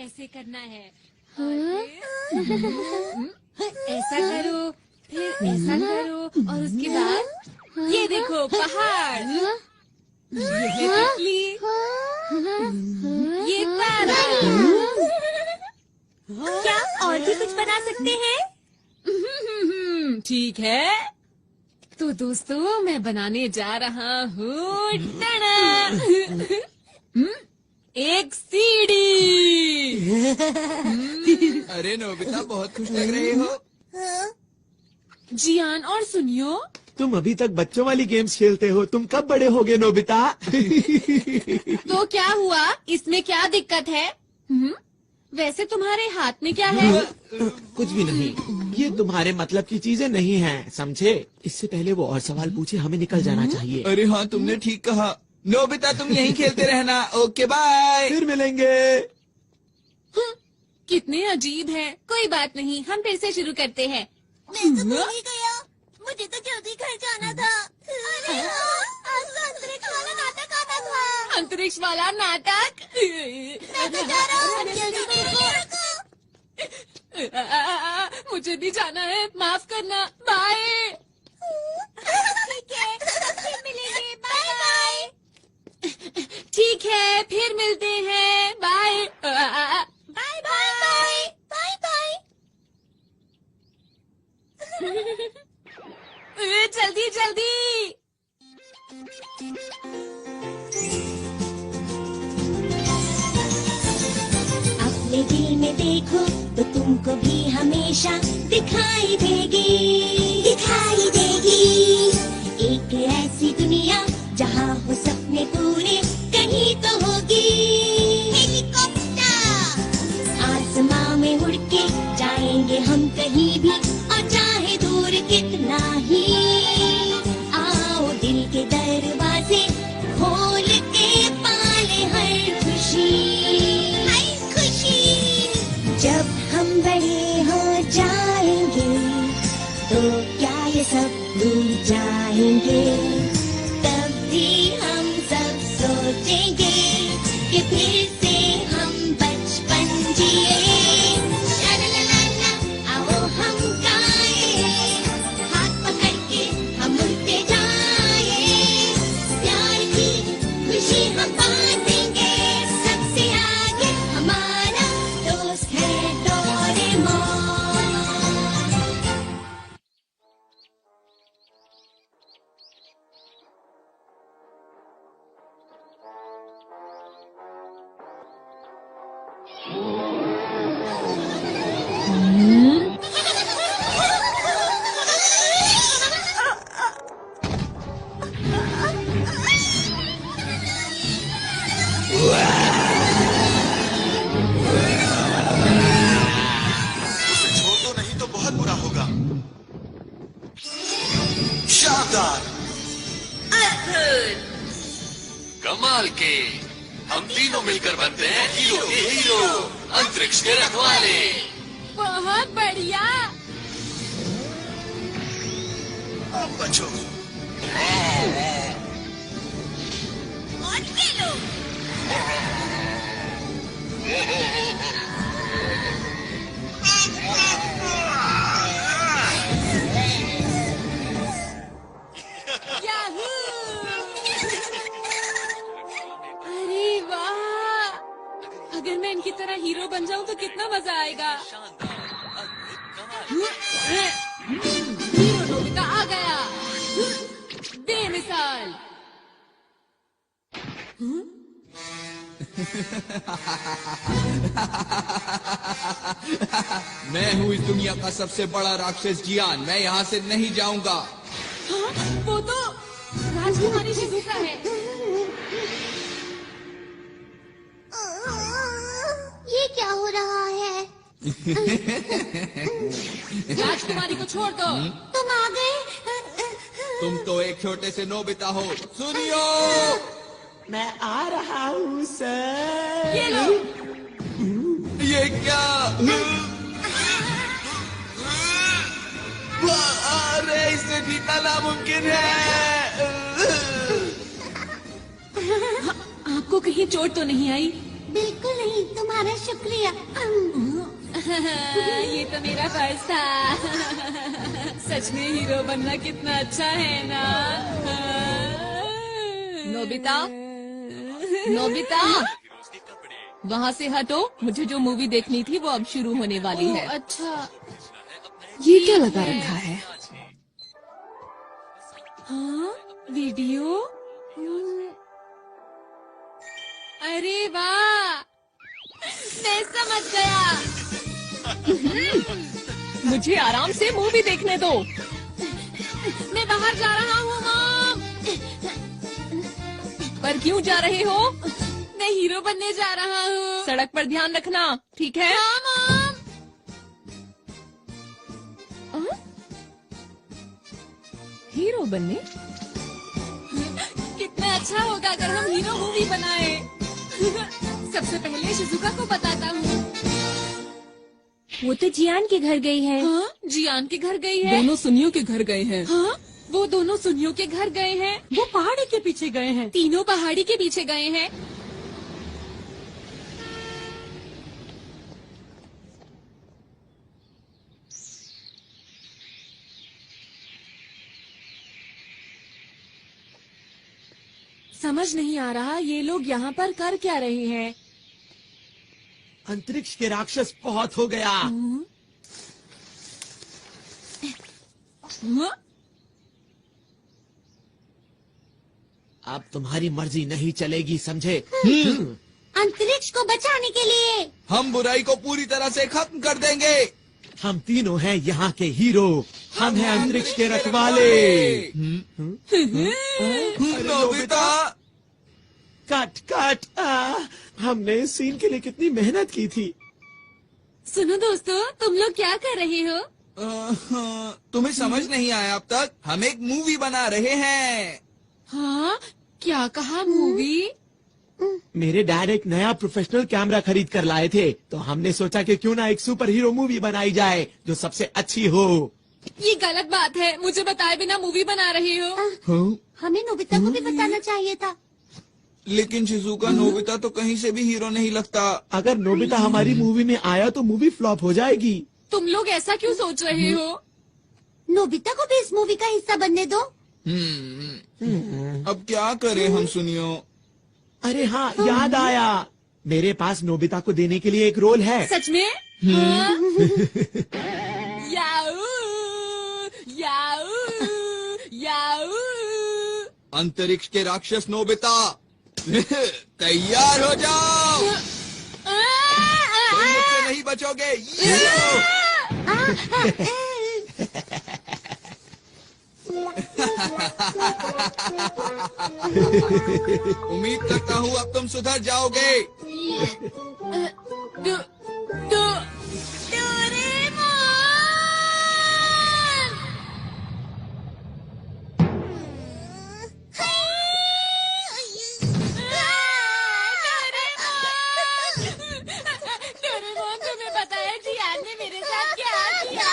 ऐसे करना है। ऐसा करो, फिर ऐसा करो और उसके बाद ये देखो पहाड़, ये है तितली, ये तारा। क्या और भी कुछ बना सकते हैं? ठीक है, तो दोस्तों मैं बनाने जा रहा हूँ एक सीढ़ी। अरे नोबिता बहुत खुश लग रहे हो। जियान और सुनियो, तुम अभी तक बच्चों वाली गेम्स खेलते हो, तुम कब बड़े होगे नोबिता? तो क्या हुआ, इसमें क्या दिक्कत है? वैसे तुम्हारे हाथ में क्या है? कुछ भी नहीं, ये तुम्हारे मतलब की चीजें नहीं हैं, समझे? इससे पहले वो और सवाल पूछे, हमें निकल जाना चाहिए। अरे हाँ, तुमने ठीक कहा। नोबिता तुम यहीं खेलते रहना। Okay bye. फिर मिलेंगे। कितने अजीब हैं। कोई बात नहीं, हम फिर से शुरू करते हैं। मैं तो भूल ही गया, मुझे तो जल्दी घर जाना था। अरे हाँ, आज तो अंतरिक्ष वाला नाटक आना था। अंतरिक्ष वाला नाटक? मैं तो जा रहा हूँ, जल्दी रुको। मुझे भी जाना है, माफ करना। बाय। ठीक है, फिर मिलेंगे। Bye bye. ठीक है, फिर मिलते हैं। Bye. Bye bye bye bye. जल्दी जल्दी। अपने दिल में देखो तो तुमको भी हमेशा दिखाई देगी, दिखाई देगी। एक ऐसी दुनिया जहाँ हो सपने पूरे कहीं तो होगी। हेलीकॉप्टर आसमां में उड़ के जाएंगे हम कहीं भी, और चाहे दूर कितना ही। आओ दिल के दरवाजे खोल के पाले हर खुशी, हर खुशी। जब हम बड़े हो जाएंगे तो क्या ये सब भूल जाएंगे? तब भी हम सब सोचेंगे कि फिर से हम बचपन जिए। ला आओ हम गाए, हाथ पकड़ के हम उड़ते जाए। प्यार की खुशी हम बांटेंगे, सबसे आगे हमारा दोस्त है डोरेमोन। उसे छोड़ दो, नहीं तो बहुत बुरा होगा। शानदार, कमाल के। हम तीनों मिलकर बनते हैं हीरो के हीरो, अंतरिक्ष के रखवाले। बहुत बढ़िया। अब बचो। और खेलो। याहू! अरे वाह! अगर मैं इनकी तरह हीरो बन जाऊं तो कितना मजा आएगा। हीरो नोबिता आ गया, बेमिसाल। मैं हूँ इस दुनिया का सबसे बड़ा राक्षस जियान। मैं यहाँ से नहीं जाऊंगा। हाँ, वो तो राजकुमारी शिजुका है। ये क्या हो रहा है? राजकुमारी को छोड़ दो। तुम आ गए? तुम तो एक छोटे से नोबिता हो। सुनियो, मैं आ रहा हूँ सर। ये लो। ये क्या? अरे इसे जीतना नामुमकिन है। आपको कहीं चोट तो नहीं आई? बिल्कुल नहीं, तुम्हारा शुक्रिया। ये तो मेरा फर्ज था। सच में हीरो बनना कितना अच्छा है ना। नोबिता, नोबिता, वहाँ से हटो। मुझे जो मूवी देखनी थी वो अब शुरू होने वाली है। अच्छा, ये क्या लगा रखा है? हाँ, वीडियो। अरे वाह, मैं समझ गया। मुझे आराम से मूवी देखने दो। मैं बाहर जा रहा हूँ मॉम। पर क्यों जा रहे हो? मैं हीरो बनने जा रहा हूँ। सड़क पर ध्यान रखना, ठीक है? हाँ मॉम। हीरो बनने? कितना अच्छा होगा अगर हम हीरो मूवी बनाए। सबसे पहले शिजुका को बताता हूँ। वो तो जियान के घर गई है। हाँ, जियान के घर गई है। दोनों सुनियों के घर गए हैं। हाँ, वो दोनों सुनियों के घर गए हैं। वो पहाड़ी के पीछे गए हैं। तीनों पहाड़ी के पीछे गए हैं। समझ नहीं आ रहा ये लोग यहाँ पर कर क्या रहे हैं। अंतरिक्ष के राक्षस बहुत हो गया। हाँ? अब तुम्हारी मर्जी नहीं चलेगी, समझे? अंतरिक्ष को बचाने के लिए हम बुराई को पूरी तरह से खत्म कर देंगे। हम तीनों हैं यहाँ के हीरो। हम हैं अंतरिक्ष के रखवाले। Nobita, cut cut. हमने इस सीन के लिए कितनी मेहनत की थी। सुनो दोस्तों, तुम लोग क्या कर रहे हो? तुम्हें समझ नहीं आया अब तक? हम एक मूवी बना रहे हैं। हाँ, क्या कहा मूवी? मेरे डैड एक नया प्रोफेशनल कैमरा खरीद कर लाए थे, तो हमने सोचा कि क्यों ना एक सुपर हीरो मूवी बनाई जाए जो सबसे अच्छी हो। ये गलत बात है, मुझे बताए बिना मूवी बना रहे हो। हमें नोबिता को भी बताना चाहिए था। लेकिन शिजुका, नोबिता तो कहीं से भी हीरो नहीं लगता। अगर नोबिता हमारी मूवी में आया तो मूवी फ्लॉप हो जाएगी। तुम लोग ऐसा क्यों सोच रहे हो? नोबिता को भी इस मूवी का हिस्सा बनने दो। अब क्या करें हम सुनियो? अरे हाँ, याद आया। मेरे पास नोबिता को देने के लिए एक रोल है। सच में? हाँ? याऊ, याऊ, याऊ। अंतरिक्ष के राक्षस नोबिता, तैयार हो जाओ। तुम मुझसे नहीं बचोगे। ये लो। उम्मीद करता हूँ अब तुम सुधर जाओगे। डोरेमोन, तुम्हें पता है जियान ने मेरे साथ क्या किया?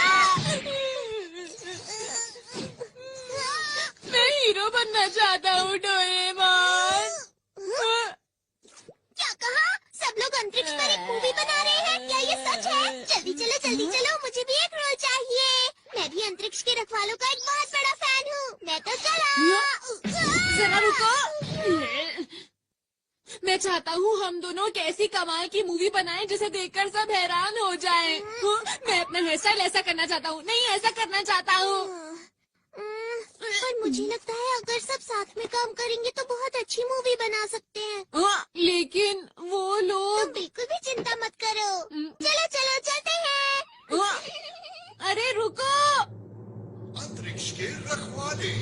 मैं हीरो बनना चाहता हूँ डोरेमोन। क्या कहा? सब लोग अंतरिक्ष पर एक मूवी बना रहे हैं? क्या ये सच है? जल्दी चलो, मुझे भी एक रोल चाहिए। मैं भी अंतरिक्ष के रखवालों का एक बहुत बड़ा फैन हूँ। मैं तो चला। जरा रुको। मैं चाहता हूँ हम दोनों एक ऐसी कमाल की मूवी बनाएं जिसे देखकर सब हैरान हो जाएं। मैं अपना हेयर स्टाइल ऐसा करना चाहता हूँ। नहीं, ऐसा करना चाहता हूँ। पर मुझे लगता है अगर सब साथ में काम करेंगे तो बहुत अच्छी मूवी बना सकते हैं। लेकिन वो तुम लोग। बिल्कुल भी चिंता मत करो। चलो चलते हैं। अरे रुको। अंतरिक्ष के रखवाले।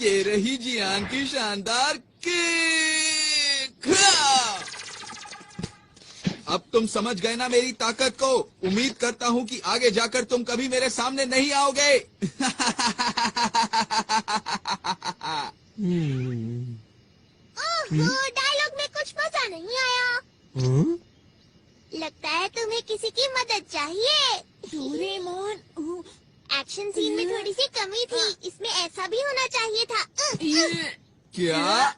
ये रही जियान की शानदार किक। अब तुम समझ गए ना मेरी ताकत को। उम्मीद करता हूँ कि आगे जाकर तुम कभी मेरे सामने नहीं आओगे। डायलॉग में कुछ मजा नहीं आया। लगता है तुम्हें किसी की मदद चाहिए। डोरेमोन, एक्शन सीन में थोड़ी सी कमी थी, इसमें ऐसा भी होना चाहिए था। क्या?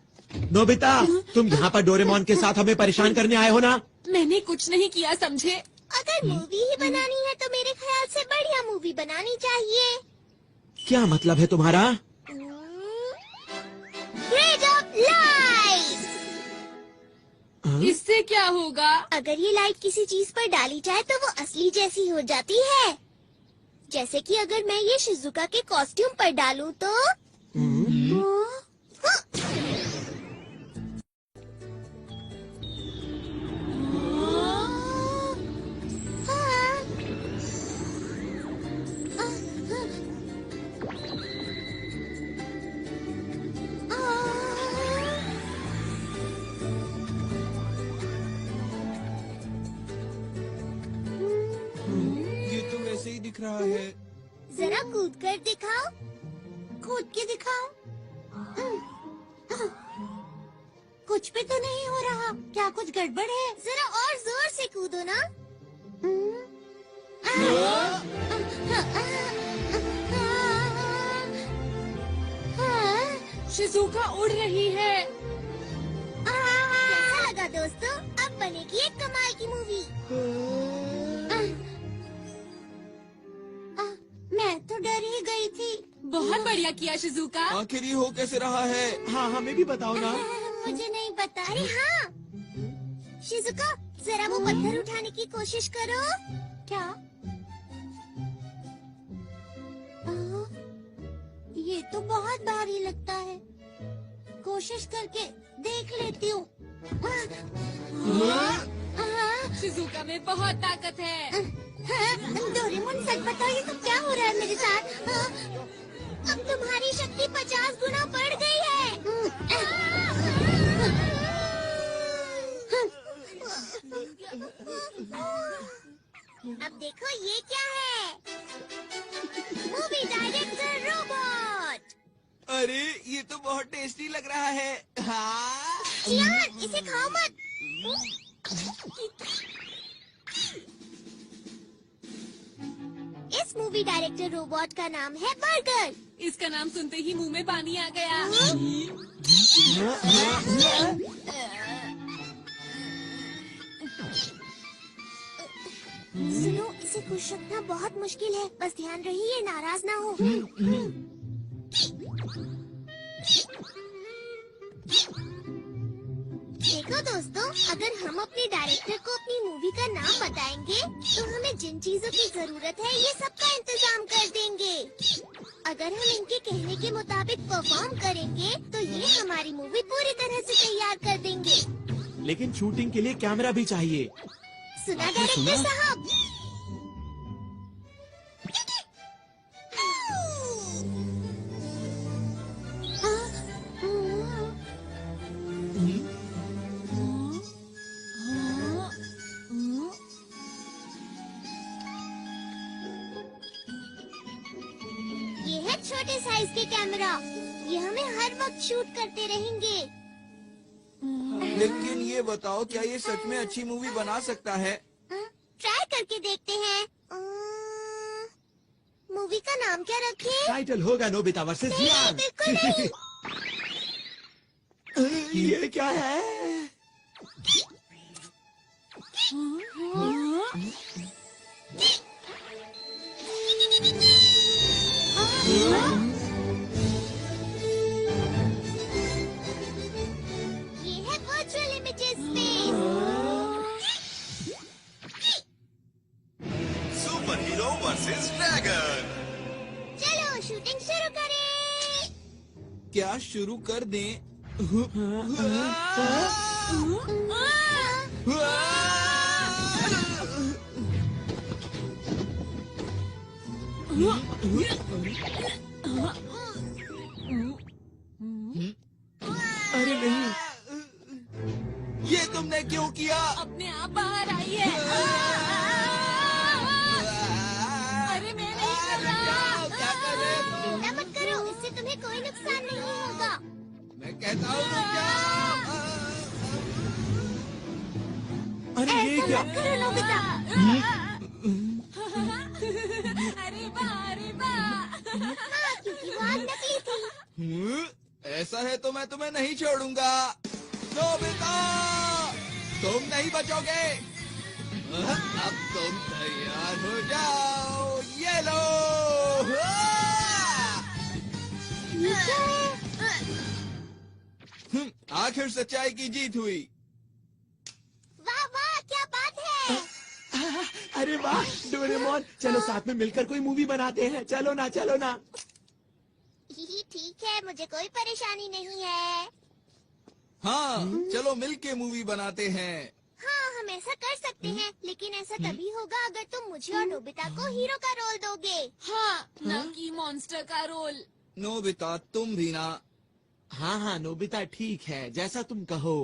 नोबिता, तुम यहाँ पर डोरेमोन के साथ हमें परेशान करने आए हो ना? मैंने कुछ नहीं किया, समझे? अगर मूवी ही बनानी है तो मेरे ख्याल से बढ़िया मूवी बनानी चाहिए। क्या मतलब है तुम्हारा? Grade of light. इससे क्या होगा? अगर ये लाइट किसी चीज पर डाली जाए तो वो असली जैसी हो जाती है। जैसे कि अगर मैं ये शिजुका के कॉस्ट्यूम पर डालूं तो ये तो वैसे ही दिख रहा है। जरा कूद कर दिखाओ। कूद के दिखाओ। कुछ भी तो नहीं हो रहा। क्या कुछ गड़बड़ है? जरा और जोर से कूदो ना। शिजुका उड़ रही है। कैसा लगा दोस्तों? अब बनेगी एक कमाल की मूवी। मैं तो डर ही गई थी। बहुत बढ़िया किया शिजुका। आखिर ये हो कैसे रहा है? हाँ, हमें भी बताओ ना। मुझे नहीं पता। अरे हाँ, शिजुका जरा वो पत्थर उठाने की कोशिश करो। क्या? ये तो बहुत भारी लगता है। कोशिश करके देख लेती हूँ। शिजुका में बहुत ताकत है। डोरेमोन सच बताओ, ये तो क्या हो रहा है मेरे साथ? अब तुम्हारी शक्ति 50 गुना बढ़ गई है। अब देखो ये क्या है? Movie director robot. अरे ये तो बहुत टेस्टी लग रहा है। हाँ। जियान, इसे खाओ मत। इस मूवी डायरेक्टर रोबोट का नाम है बर्गर। इसका नाम सुनते ही मुंह में पानी आ गया। सुनो, इसे खुश रखना बहुत मुश्किल है। बस ध्यान रहिए, नाराज ना हो। देखो दोस्तों, अगर हम अपने डायरेक्टर को अपनी मूवी का नाम बताएंगे तो हमें जिन चीजों की जरूरत है ये सबका इंतजाम कर देंगे। अगर हम इनके कहने के मुताबिक परफॉर्म करेंगे तो ये हमारी मूवी पूरी तरह से तैयार कर देंगे। लेकिन शूटिंग के लिए कैमरा भी चाहिए। सुना डायरेक्टर साहब? ये है छोटे साइज के कैमरा। ये हमें हर वक्त शूट करते रहेंगे। लेकिन ये बताओ, क्या ये सच में अच्छी मूवी बना सकता है? ट्राई करके देखते हैं। मूवी का नाम क्या रखें? टाइटल होगा नोबिता वर्सेस जियान। बिल्कुल नहीं। ये क्या है? ये है virtual images space. Super hero versus dragon. चलो शूटिंग शुरू करें। क्या शुरू कर दें? अरे नहीं, ये तुमने क्यों किया? अपने आप बाहर आइए। अरे मैं नहीं कर रहा। क्या कर रहे हो? चिंता मत करो, इससे तुम्हें कोई नुकसान नहीं होगा। मैं कहता हूँ रुक जाओ। अरे ये ऐसा क्या? मत करो नोबिता। अरे वाह, अरे वाह। हाँ, क्योंकि वो आग नकली थी। ऐसा ऐसा है तो मैं तुम्हें नहीं छोड़ूंगा। नोबिता, तुम नहीं बचोगे। अब तुम तैयार हो जाओ। ये लो। आखिर सच्चाई की जीत हुई। वाह वाह, क्या बात है। अरे वाह डोरेमोन, चलो साथ में मिलकर कोई मूवी बनाते हैं। चलो ना, चलो ना। ठीक है, मुझे कोई परेशानी नहीं है। हाँ, चलो मिलके मूवी बनाते हैं। हाँ, हम ऐसा कर सकते हैं, लेकिन ऐसा तभी होगा अगर तुम मुझे और नोबिता को हीरो का रोल दोगे। हाँ, न कि मॉन्स्टर का रोल। नोबिता, तुम भी ना। हाँ हाँ नोबिता, ठीक है, जैसा तुम कहो।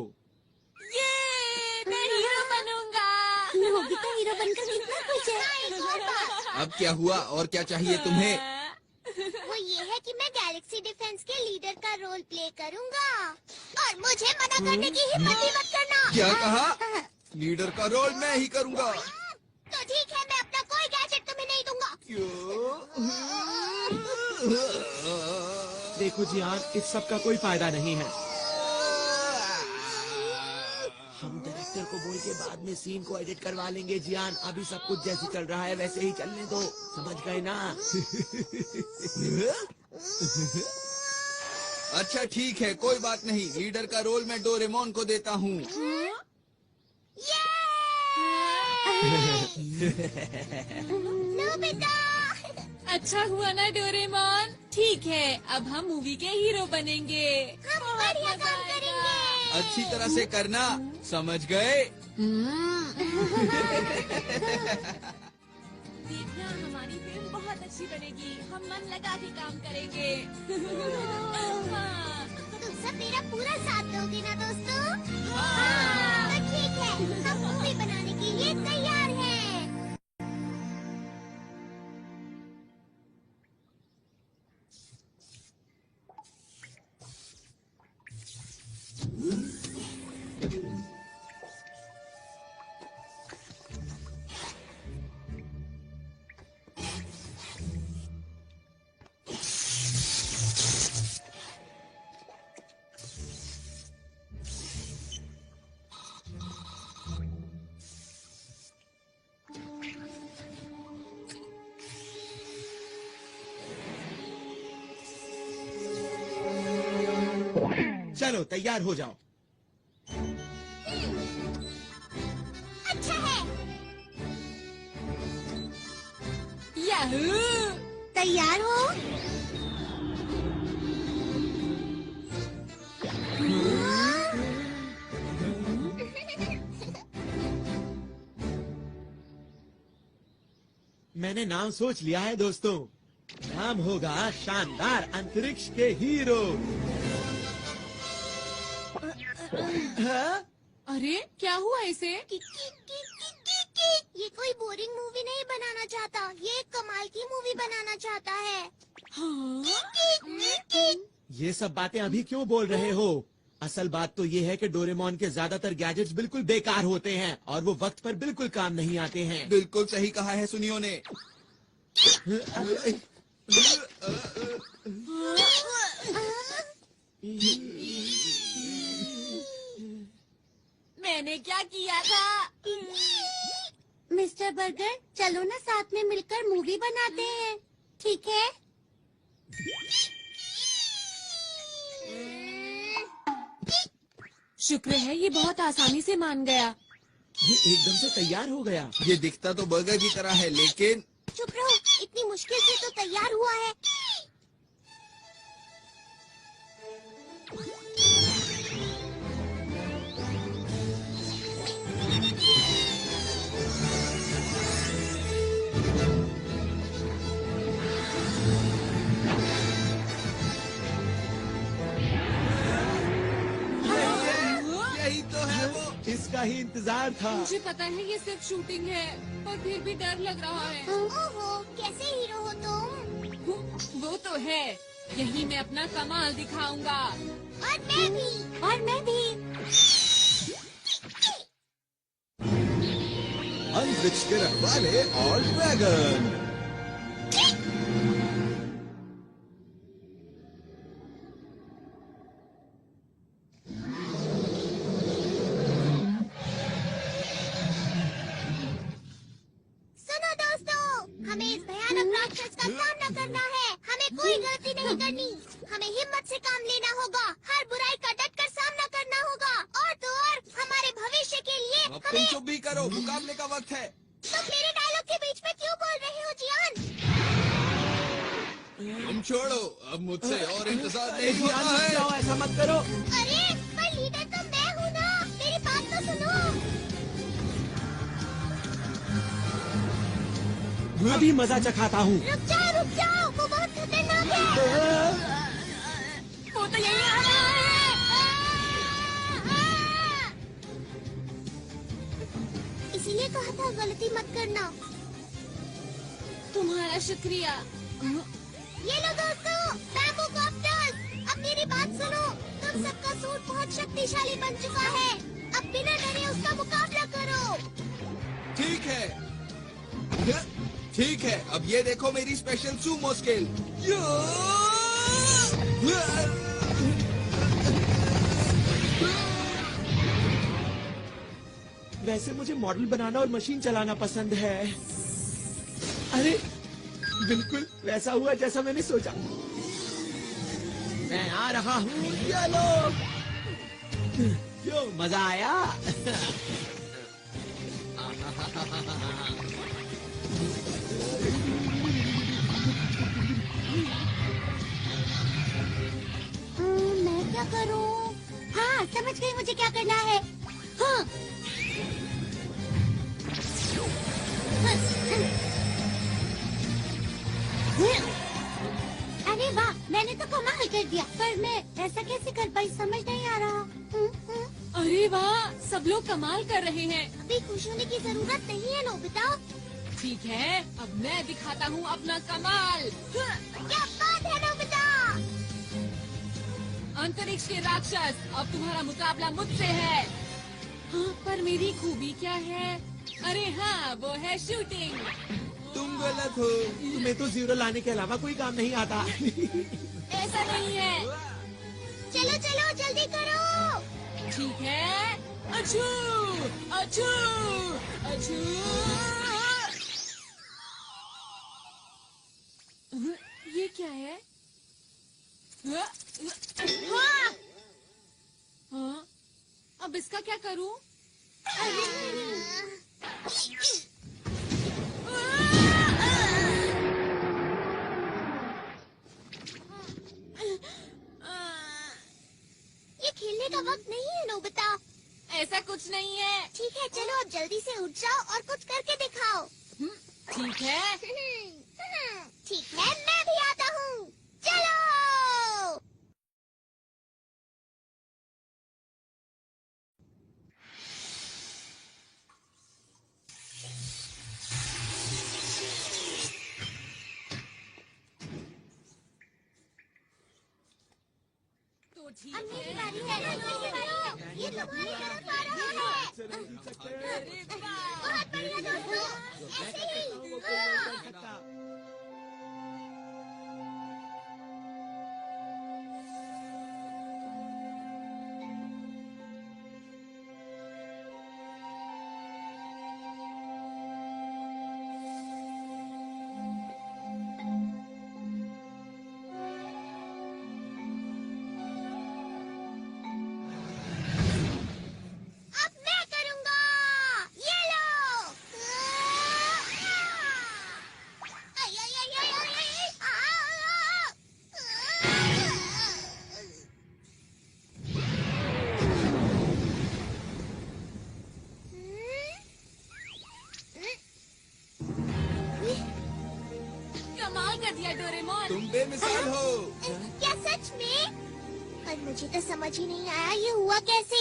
ये मैं हीरो बनूंगा। नोबिता हीरो बनकर कितना खुश है। अब क्या हुआ और क्या चाहिए तुम्हें? वो ये है कि मैं गैलेक्सी डिफेंस के लीडर का रोल प्ले करूँगा और मुझे मना करने की हिम्मत भी मत करना। क्या कहा? लीडर का रोल मैं ही करूँगा। तो ठीक है, मैं अपना कोई गैजेट तुम्हें नहीं दूंगा। क्यों? देखो जियान, इस सब का कोई फायदा नहीं है। हम डायरेक्टर को बोल के बाद में सीन को एडिट करवा लेंगे जियान। अभी सब कुछ जैसे चल रहा है वैसे ही चलने दो, समझ गए ना? अच्छा ठीक है, कोई बात नहीं। लीडर का रोल मैं डोरेमोन को देता हूँ। नोबिता, अच्छा हुआ ना डोरेमोन। ठीक है, अब हम मूवी के हीरो बनेंगे। हम बढ़िया काम करेंगे। अच्छी तरह से करना, समझ गए? देखना, हमारी फिल्म बहुत अच्छी बनेगी। हम मन लगा के काम करेंगे। हाँ। तुम सब मेरा पूरा साथ दोगे ना दोस्तों? हाँ। तो ठीक है, हम मूवी बनाने के लिए तैयार हैं। चलो तैयार हो जाओ। अच्छा है। याहू! तैयार हो? मैंने नाम सोच लिया है दोस्तों। नाम होगा शानदार अंतरिक्ष के हीरो। अरे क्या हुआ इसे? ये कोई बोरिंग मूवी नहीं बनाना चाहता, ये एक कमाल की मूवी बनाना चाहता है। हाँ? ये सब बातें अभी क्यों बोल रहे हो? असल बात तो ये है कि डोरेमोन के ज्यादातर गैजेट्स बिल्कुल बेकार होते हैं और वो वक्त पर बिल्कुल काम नहीं आते हैं। बिल्कुल सही कहा है सुनियो ने। मैंने क्या किया था? मिस्टर बर्गर, चलो ना साथ में मिलकर मूवी बनाते हैं, ठीक है? शुक्र है ये बहुत आसानी से मान गया। ये एकदम से तैयार हो गया। ये दिखता तो बर्गर की तरह है, लेकिन चुप रहो, इतनी मुश्किल से तो तैयार हुआ है। यही तो है वो। इसका ही इंतजार था। मुझे पता है ये सिर्फ शूटिंग है, पर फिर भी डर लग रहा है। ओहो, कैसे हीरो हो तुम? वो तो है, यही मैं अपना कमाल दिखाऊंगा। और मैं भी। और मैं भी। अंतरिक्ष के रखवाले और ड्रैगन। तुम चुप भी करो, मुकाबले का वक्त है। तुम मेरे डायलॉग के बीच में क्यों बोल रहे हो जियान? तुम छोड़ो, अब मुझसे और इंतजार नहीं जियान होता रुक है। जाओ, ऐसा मत करो। अरे पर लीडर तो मैं हूँ ना, मेरी बात तो सुनो। अभी मजा चखाता हूँ। रुक जाओ, वो बहुत खतरनाक है। वो तो यही आ रहा है। इसीलिए कहा था गलती मत करना। तुम्हारा शुक्रिया। ये लो दोस्तों, बैम्बू कॉप्टर्स। अब मेरी बात सुनो, तुम सबका सूट बहुत शक्तिशाली बन चुका है। अब बिना डरे उसका मुकाबला करो। ठीक है, अब ये देखो मेरी स्पेशल सूमो स्केल। वैसे मुझे मॉडल बनाना और मशीन चलाना पसंद है। अरे बिल्कुल वैसा हुआ जैसा मैंने सोचा। मैं आ रहा हूँ, चलो। क्यों, मजा आया? मैं क्या करूं? हाँ, समझ गई मुझे क्या करना है। हाँ। अरे वाह, मैंने तो कमाल कर दिया, पर मैं ऐसा कैसे कर पाई समझ नहीं आ रहा। अरे वाह, सब लोग कमाल कर रहे हैं। अभी खुश होने की जरूरत नहीं है नोबिता। ठीक है, अब मैं दिखाता हूँ अपना कमाल। क्या बात है नोबिता? अंतरिक्ष के राक्षस, अब तुम्हारा मुकाबला मुझसे है। हाँ, पर मेरी खूबी क्या है? अरे हाँ, वो है शूटिंग। तुम गलत हो। तुम्हें तो जीरो लाने के अलावा कोई काम नहीं आता। ऐसा नहीं है। चलो जल्दी करो। ठीक है, अछू अछू अछू। ये क्या है? हाँ, अब इसका क्या करूं? ये खेलने का वक्त नहीं है नोबिता। ऐसा कुछ नहीं है। ठीक है, चलो अब जल्दी से उठ जाओ और कुछ करके दिखाओ। ठीक है। ठीक है, मैं भी आता हूँ। चलो। तो ठीक अब मेरी है। बारी है। ये तुम्हारी तरफ आ रहा है। अरे वाह। बहुत बढ़िया दोस्तों, ऐसे ही। हाँ। अब मैं करूंगा। ये लो। आई, आई, आई, आई, आई, आई, कमाल कर दिया डोरेमोन। तुम बेमिसाल हो। क्या सच में? पर मुझे तो समझ ही नहीं आया ये हुआ कैसे।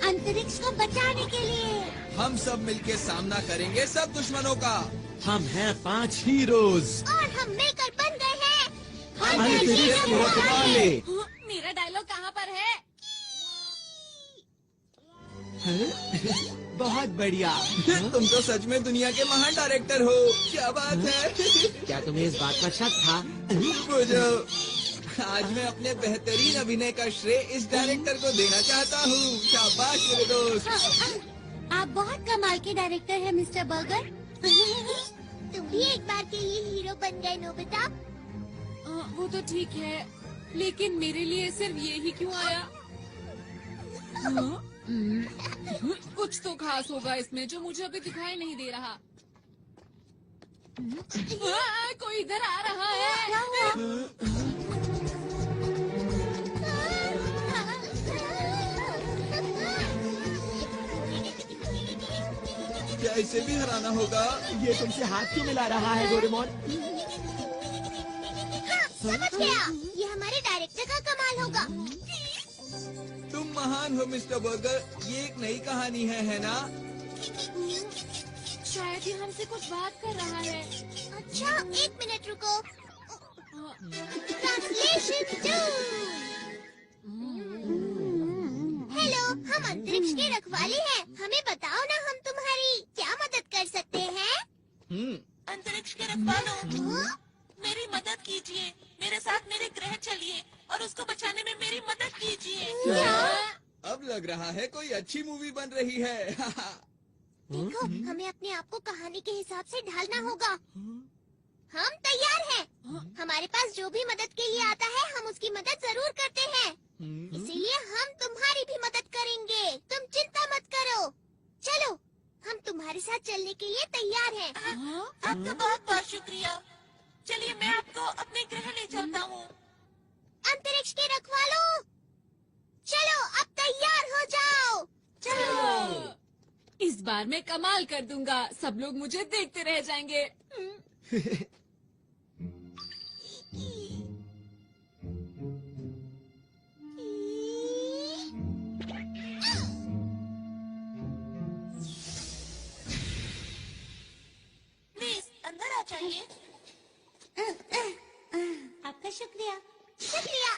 अंतरिक्ष को बचाने के लिए। हम सब मिलके सामना करेंगे सब दुश्मनों का। हम हैं 5 हीरोज। और हम मिलकर बन गए हैं अंतरिक्ष के रखवाले। मेरा डायलॉग कहाँ पर है? बहुत बढ़िया। तुम तो सच में दुनिया के महान डायरेक्टर हो। क्या बात है। क्या तुम्हें इस बात पर शक था? बुझो, आज मैं अपने बेहतरीन अभिनय का श्रेय इस डायरेक्टर को देना चाहता हूँ। शाबाश मेरे दोस्त। आप बहुत कमाल के डायरेक्टर हैं मिस्टर बर्गर। तुम भी एक बार के लिए हीरो बन गए नोबिता। वो तो ठीक है, लेकिन मेरे लिए सिर्फ ये ही क्यों आया? कुछ तो खास होगा इसमें जो मुझे अभी दिखाई नहीं दे रहा। कोई इधर आ रहा है। क्या इसे भी हराना होगा? ये तुमसे हाथ क्यों मिला रहा है डोरेमोन? समझ गया, ये हमारे डायरेक्टर का कमाल होगा। तुम महान हो मिस्टर बर्गर, ये एक नई कहानी है ना? शायद ये हमसे कुछ बात कर रहा है। अच्छा, 1 मिनट रुको। ट्रांसलेशन 2। हेलो, हम अंतरिक्ष के रखवाले हैं। हमें बताओ ना, हम तुम्हारी क्या मदद कर सकते हैं? अंतरिक्ष के रखवालों, मेरी मदद कीजिए। मेरे साथ मेरे ग्रह चलिए और उसको बचाने में मेरी मदद कीजिए। अब लग रहा है कोई अच्छी मूवी बन रही है। देखो, हमें अपने आप को कहानी के हिसाब से ढालना होगा। हम तैयार हैं। हमारे पास जो भी मदद के लिए आता है, हम उसकी मदद जरूर करते हैं। इसीलिए हम तुम्हारी भी मदद करेंगे। तुम चिंता मत करो। चलो, हम तुम्हारे साथ चलने के लिए तैयार हैं। आपका बहुत बहुत शुक्रिया। चलिए, मैं आपको अपने ग्रह ले चलता हूँ। अंतरिक्ष के रखवालों, चलो अब तैयार हो जाओ। चलो, इस बार मैं कमाल कर दूंगा। सब लोग मुझे देखते रह जाएंगे। प्लीज अंदर आ जाइए। आपका शुक्रिया। शुक्रिया।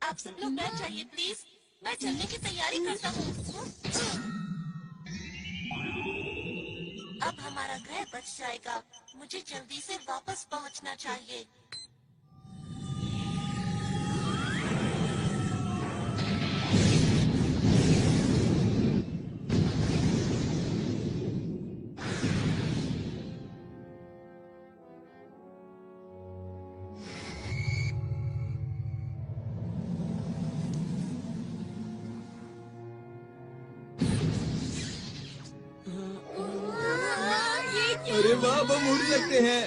आप सब लोग बैठ जाइए प्लीज। मैं चलने की तैयारी करता हूँ। अब हमारा ग्रह बच जाएगा। मुझे जल्दी से वापस पहुँचना चाहिए। अरे वाह, हम उड़ सकते हैं।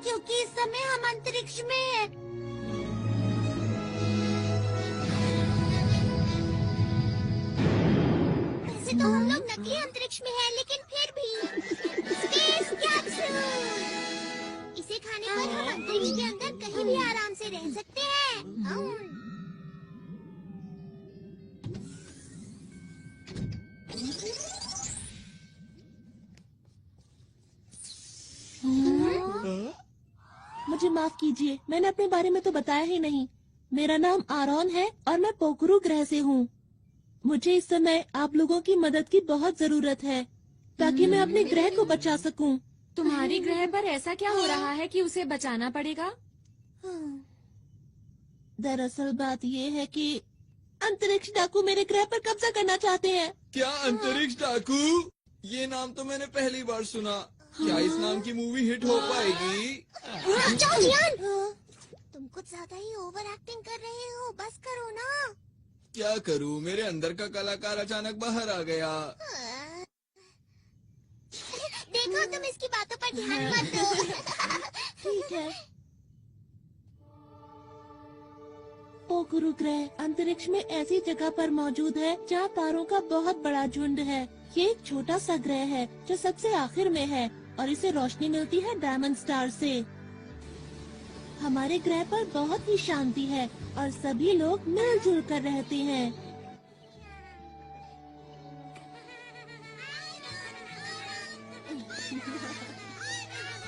क्योंकि इस समय हम अंतरिक्ष में हैं। वैसे तो हम लोग नकली अंतरिक्ष में हैं, लेकिन फिर भी स्पेस कैप्सूल। इसे खाने पर हम अंतरिक्ष के अंदर कहीं भी आराम से रह सकते हैं। मुझे माफ कीजिए, मैंने अपने बारे में तो बताया ही नहीं। मेरा नाम आरोन है और मैं पोखरू ग्रह से हूँ। मुझे इस समय आप लोगों की मदद की बहुत जरूरत है ताकि मैं अपने ग्रह को बचा सकूं। तुम्हारी ग्रह पर ऐसा क्या हो रहा है कि उसे बचाना पड़ेगा? दरअसल बात ये है कि अंतरिक्ष डाकू मेरे ग्रह पर कब्जा करना चाहते हैं। क्या अंतरिक्ष डाकू? ये नाम तो मैंने पहली बार सुना। क्या इस नाम की मूवी हिट हो पाएगी? तुम कुछ ज्यादा ही ओवर एक्टिंग कर रहे हो। बस करो ना। क्या करूं? मेरे अंदर का कलाकार अचानक बाहर आ गया। देखो, तुम इसकी बातों पर ध्यान मत दो। ठीक है। पोखरू ग्रह अंतरिक्ष में ऐसी जगह पर मौजूद है जहाँ तारों का बहुत बड़ा झुंड है। ये एक छोटा सा ग्रह है जो सबसे आखिर में है और इसे रोशनी मिलती है डायमंड स्टार से। हमारे ग्रह पर बहुत ही शांति है और सभी लोग मिलजुल कर रहते हैं।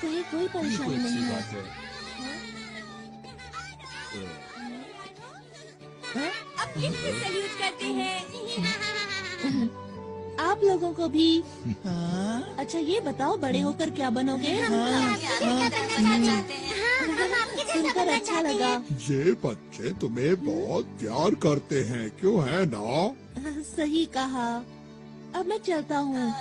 कहीं कोई परेशानी नहीं है। अब किसको सैल्यूट करते हैं? आप लोगों को भी। अच्छा, ये बताओ, बड़े होकर क्या बनोगे? हम आपकी सुनकर अच्छा लगा। ये बच्चे तुम्हें बहुत प्यार करते हैं, क्यों है ना? सही कहा। अब मैं चलता हूँ।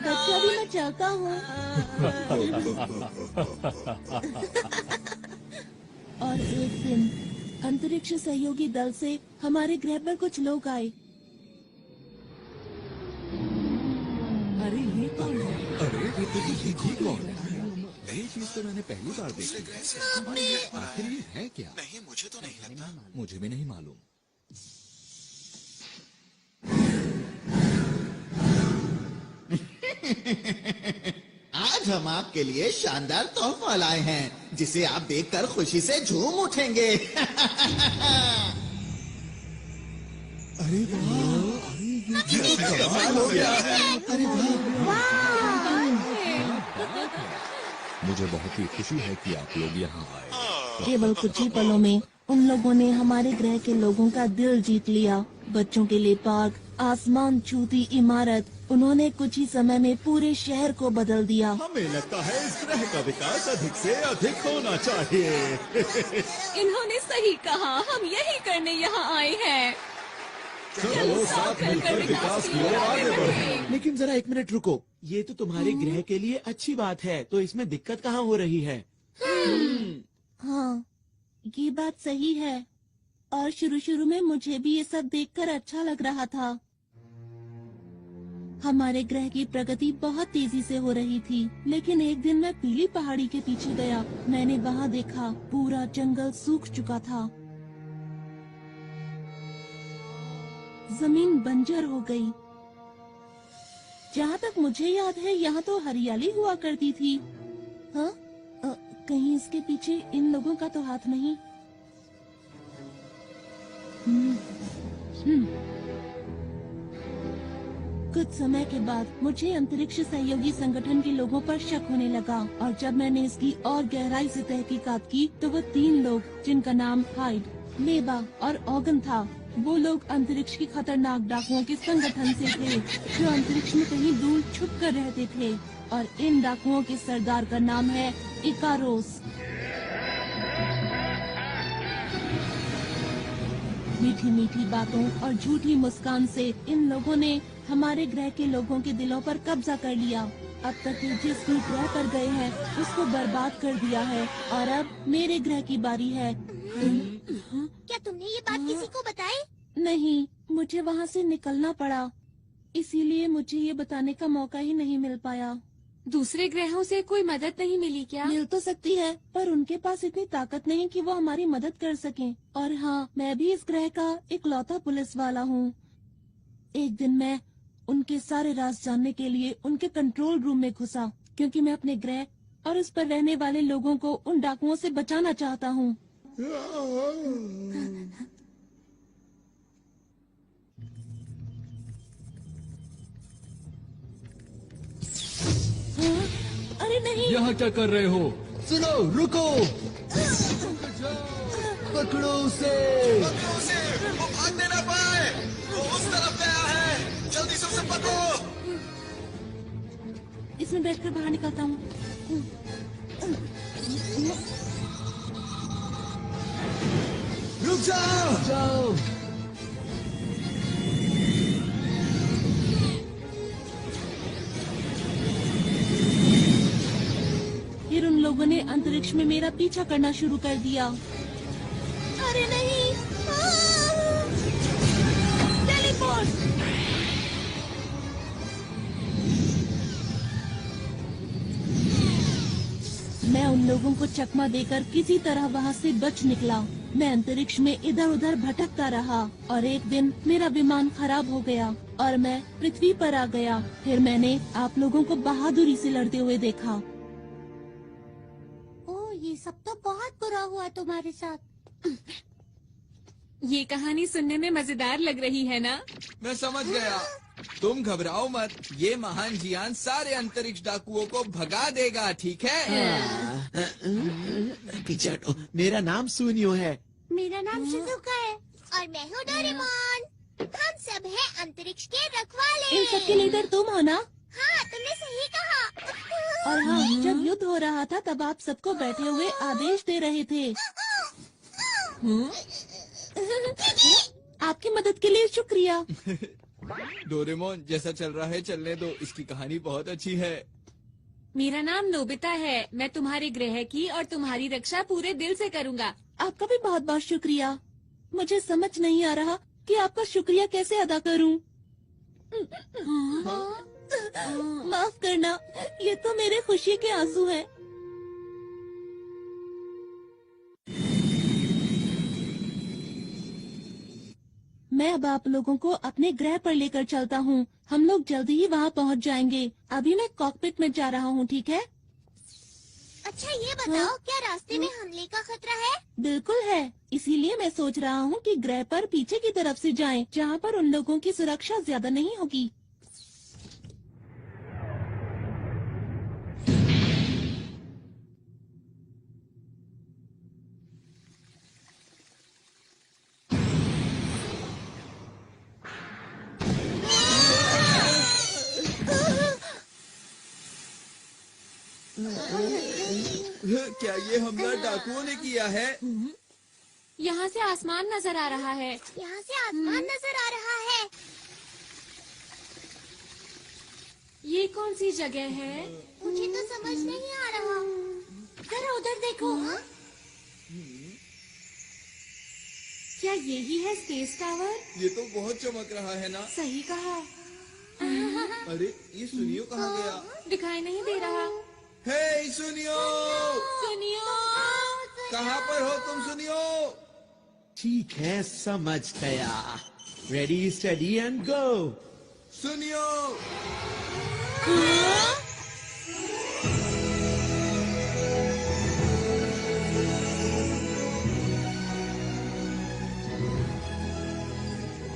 बच्चा भी मैं चलता हूँ। और एक दिन अंतरिक्ष सहयोगी दल से हमारे ग्रह पर कुछ लोग आए। अरे ये कौन है? अरे ये कौन है? ये चीज तो मैंने पहली बार देखी। आखिर ये है क्या? नहीं, मुझे तो नहीं लगता। मुझे भी नहीं मालूम। आज हम आपके लिए शानदार तोहफा लाए हैं, जिसे आप देखकर खुशी से झूम उठेंगे। अरे वाह! ये तो कमाल हो गया। अरे मुझे बहुत ही खुशी है कि आप लोग यहाँ आए। केवल कुछ ही पलों में उन लोगों ने हमारे ग्रह के लोगों का दिल जीत लिया। बच्चों के लिए पार्क, आसमान छूती इमारत, उन्होंने कुछ ही समय में पूरे शहर को बदल दिया। हमें लगता है इस ग्रह का विकास अधिक से अधिक होना चाहिए। इन्होंने सही कहा, हम यही करने यहाँ आए हैं। चलो साथ मिलकर विकास की ओर आगे बढ़ें। लेकिन जरा एक मिनट रुको, ये तो तुम्हारे ग्रह के लिए अच्छी बात है, तो इसमें दिक्कत कहाँ हो रही है? हाँ, ये बात सही है। और शुरू में मुझे भी ये सब देखकर अच्छा लग रहा था। हमारे ग्रह की प्रगति बहुत तेजी से हो रही थी, लेकिन एक दिन मैं पीली पहाड़ी के पीछे गया। मैंने वहाँ देखा पूरा जंगल सूख चुका था। जमीन बंजर हो गई। जहाँ तक मुझे याद है, यहाँ तो हरियाली हुआ करती थी। हाँ, कहीं इसके पीछे इन लोगों का तो हाथ नहीं? कुछ समय के बाद मुझे अंतरिक्ष सहयोगी संगठन के लोगों पर शक होने लगा, और जब मैंने इसकी और गहराई से तहकीकात की तो वो 3 लोग, जिनका नाम हाइड, लेबा और ऑगन था, वो लोग अंतरिक्ष की खतरनाक डाकुओं के संगठन से थे, जो अंतरिक्ष में कहीं दूर छुप कर रहते थे। और इन डाकुओं के सरदार का नाम है इकारोस। मीठी मीठी बातों और झूठी मुस्कान से इन लोगों ने हमारे ग्रह के लोगों के दिलों पर कब्जा कर लिया। अब तक ये जिस भी ग्रह पर गए हैं उसको बर्बाद कर दिया है, और अब मेरे ग्रह की बारी है। क्या तुमने ये बात किसी को बताई? नहीं, मुझे वहाँ से निकलना पड़ा, इसीलिए मुझे ये बताने का मौका ही नहीं मिल पाया। दूसरे ग्रहों से कोई मदद नहीं मिली क्या? मिल तो सकती है, पर उनके पास इतनी ताकत नहीं कि वो हमारी मदद कर सकें। और हाँ, मैं भी इस ग्रह का इकलौता पुलिस वाला हूँ। एक दिन मैं उनके सारे राज जानने के लिए उनके कंट्रोल रूम में घुसा, क्योंकि मैं अपने ग्रह और उस पर रहने वाले लोगों को उन डाकुओं से बचाना चाहता हूँ। अरे नहीं! यहाँ क्या कर रहे हो? सुनो, रुको! पकड़ो उसे! पकड़ो उसे! वो भागने ना पाए! वो उस तरफ गया है! जल्दी से उसे पकड़ो! इसमें बैठकर बाहर निकलता हूँ। रुक जाओ! फिर उन लोगों ने अंतरिक्ष में मेरा पीछा करना शुरू कर दिया। अरे नहीं! टेलीपोर्ट! मैं उन लोगों को चकमा देकर किसी तरह वहाँ से बच निकला। मैं अंतरिक्ष में इधर उधर भटकता रहा, और एक दिन मेरा विमान खराब हो गया और मैं पृथ्वी पर आ गया। फिर मैंने आप लोगों को बहादुरी से लड़ते हुए देखा। ये सब तो बहुत बुरा हुआ तुम्हारे साथ। ये कहानी सुनने में मजेदार लग रही है ना? मैं समझ गया। तुम घबराओ मत, ये महान जियान सारे अंतरिक्ष डाकुओं को भगा देगा, ठीक है? पीछे हटो, मेरा नाम सुनियो है। मेरा नाम शिजुका है और मैं हूँ डोरेमोन। हम सब हैं अंतरिक्ष के रखवाले। इन सब के लीडर तुम हो ना? हाँ, तुमने सही कहा। और हाँ, जब युद्ध हो रहा था तब आप सबको बैठे हुए आदेश दे रहे थे। आपकी मदद के लिए शुक्रिया। डोरेमोन, जैसा चल रहा है चलने दो, इसकी कहानी बहुत अच्छी है। मेरा नाम नोबिता है। मैं तुम्हारे ग्रह की और तुम्हारी रक्षा पूरे दिल से करूँगा। आपका भी बहुत बहुत शुक्रिया। मुझे समझ नहीं आ रहा कि आपका शुक्रिया कैसे अदा करूं। माफ करना, ये तो मेरे खुशी के आंसू हैं। मैं अब आप लोगों को अपने ग्रह पर लेकर चलता हूँ। हम लोग जल्दी ही वहाँ पहुँच जाएंगे। अभी मैं कॉकपिट में जा रहा हूँ, ठीक है? अच्छा, ये बताओ, क्या रास्ते में हमले का खतरा है? बिल्कुल है। इसीलिए मैं सोच रहा हूँ कि ग्रह पर पीछे की तरफ से जाएं, जहाँ पर उन लोगों की सुरक्षा ज्यादा नहीं होगी। क्या ये हमला डाकुओं ने किया है? यहाँ से आसमान नजर आ रहा है। यहाँ से आसमान नजर आ रहा है। ये कौन सी जगह है? मुझे तो समझ नहीं आ रहा। जरा उधर देखो। क्या यही है स्पेस टावर? ये तो बहुत चमक रहा है ना। सही कहा। अरे ये सुनियो कहाँ गया? दिखाई नहीं दे रहा। हे सुनियो, सुनियो, कहाँ पर हो तुम सुनियो? ठीक है, समझ गया। Ready, study and go. सुनियो।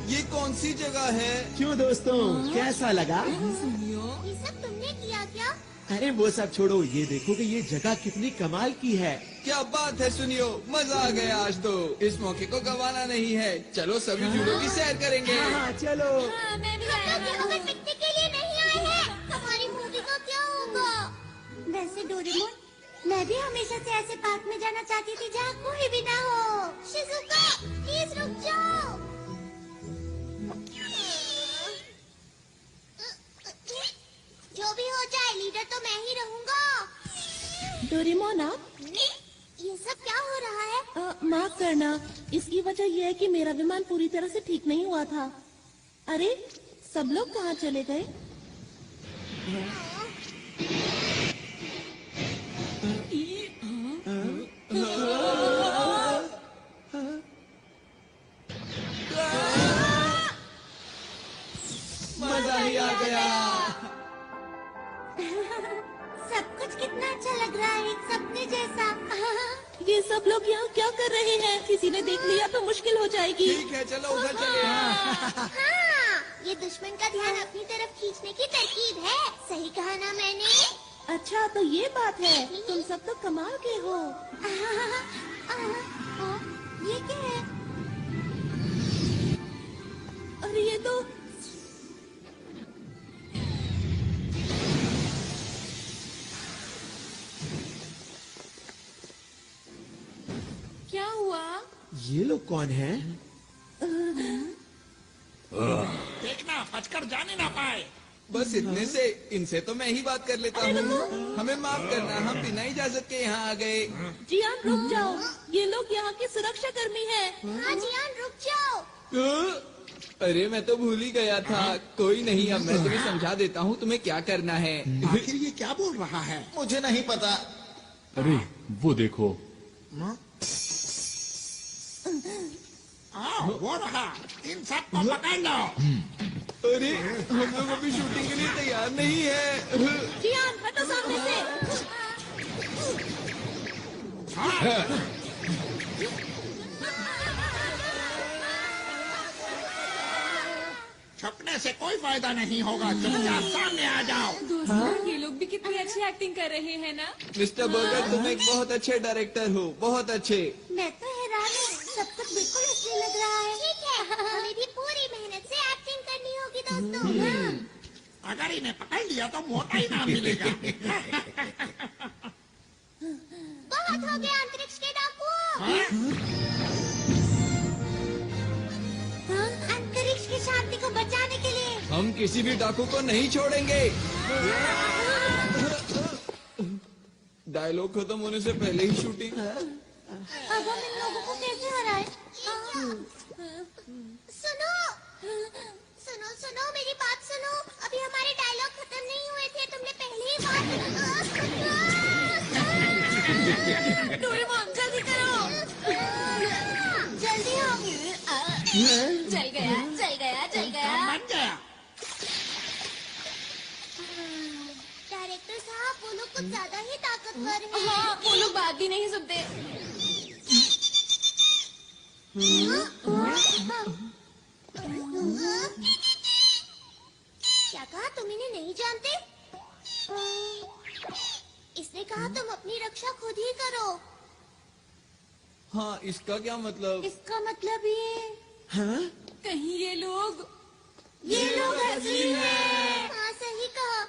ये कौन सी जगह है? क्यों दोस्तों, कैसा लगा? ये सब तुमने किया क्या? अरे वो सब छोड़ो, ये देखो कि ये जगह कितनी कमाल की है। क्या बात है सुनियो, मजा आ गया आज तो। इस मौके को गंवाना नहीं है। चलो सभी झूलों की सैर करेंगे। हाँ, चलो। हाँ, मैं भी आया हम हूँ। लोग पिकनिक के लिए नहीं आए हैं। हमारी मूवी का क्या होगा? वैसे डोरेमोन, मैं भी हमेशा से ऐसे पार्क में जाना चाहती थी जहाँ कोई भी ना हो। शिजुका, प्लीज रुक जाओ। जो भी हो जाए, लीडर तो मैं ही रहूँगा। डोरेमोन, आप ये सब क्या हो रहा है? माफ करना, इसकी वजह यह है कि मेरा विमान पूरी तरह से ठीक नहीं हुआ था। अरे, सब लोग कहाँ चले गए? मजा ही आ गया। सब कुछ कितना अच्छा लग रहा है, एक सपने जैसा। ये सब लोग यहाँ क्या कर रहे हैं? किसी ने देख लिया तो मुश्किल हो जाएगी। ठीक है, चलो उधर चले। हाँ, ये दुश्मन का ध्यान अपनी तरफ खींचने की तरकीब है। सही कहा ना मैंने? अच्छा, तो ये बात है। तुम सब तो कमाल के हो। ये क्या है? अरे ये तो क्या हुआ? ये लोग कौन हैं? देखना, बचकर जाने ना पाए। बस इतने से, इनसे तो मैं ही बात कर लेता हूँ। हमें माफ करना, हम बिना इजाजत के यहाँ आ गए। जियान, रुक जाओ। ये लोग यहाँ के सुरक्षा कर्मी हैं। हाँ जियान, रुक जाओ। अरे मैं तो भूल ही गया था। कोई नहीं, अब मैं तुम्हें समझा देता हूँ तुम्हें क्या करना है। आखिर ये क्या बोल रहा है? मुझे नहीं पता। अरे वो देखो। वो रहा, इन सब को पकड़ लो। अरे हम लोग अभी शूटिंग के लिए तैयार नहीं है। जियान, हटो सामने से। छुपने से कोई फायदा नहीं होगा। चुपचाप सामने आ जाओ। दोस्तों, ये लोग भी कितनी अच्छी एक्टिंग कर रहे हैं ना? मिस्टर बर्गर, तुम एक बहुत अच्छे डायरेक्टर हो, बहुत अच्छे। मैं तो हैरान हूँ, सब कुछ बिल्कुल असली लग रहा है। ठीक है, हमें भी पूरी मेहनत से एक्टिंग करनी होगी दोस्तों। अगर इन्हें पकड़ लिया तो मोटा इनाम मिलेगा। बहुत हो गया अंतरिक्ष के डाकू। अंतरिक्ष की शांति को बचाने के लिए हम किसी भी डाकू को नहीं छोड़ेंगे। डायलॉग खत्म होने से पहले ही शूटिंग। अब हम इन लोगों को कैसे हराएं? सुनो सुनो सुनो मेरी बात सुनो। अभी हमारे डायलॉग खत्म नहीं हुए थे। तुमने पहले ही बात। डोरेमोन जल्दी करो। जल्दी आओ। चल गया चल गया चल गया। बन गया। डायरेक्टर साहब वो लोग कुछ ज्यादा ही ताकतवर हैं। हाँ वो लोग बात भी नहीं सुनते। क्या कहा? तुम इन्हें नहीं जानते? इसने कहा तुम अपनी रक्षा खुद ही करो। हाँ, इसका क्या मतलब? इसका मतलब ये हाँ? कहीं ये लोग असली हैं। हाँ सही कहा।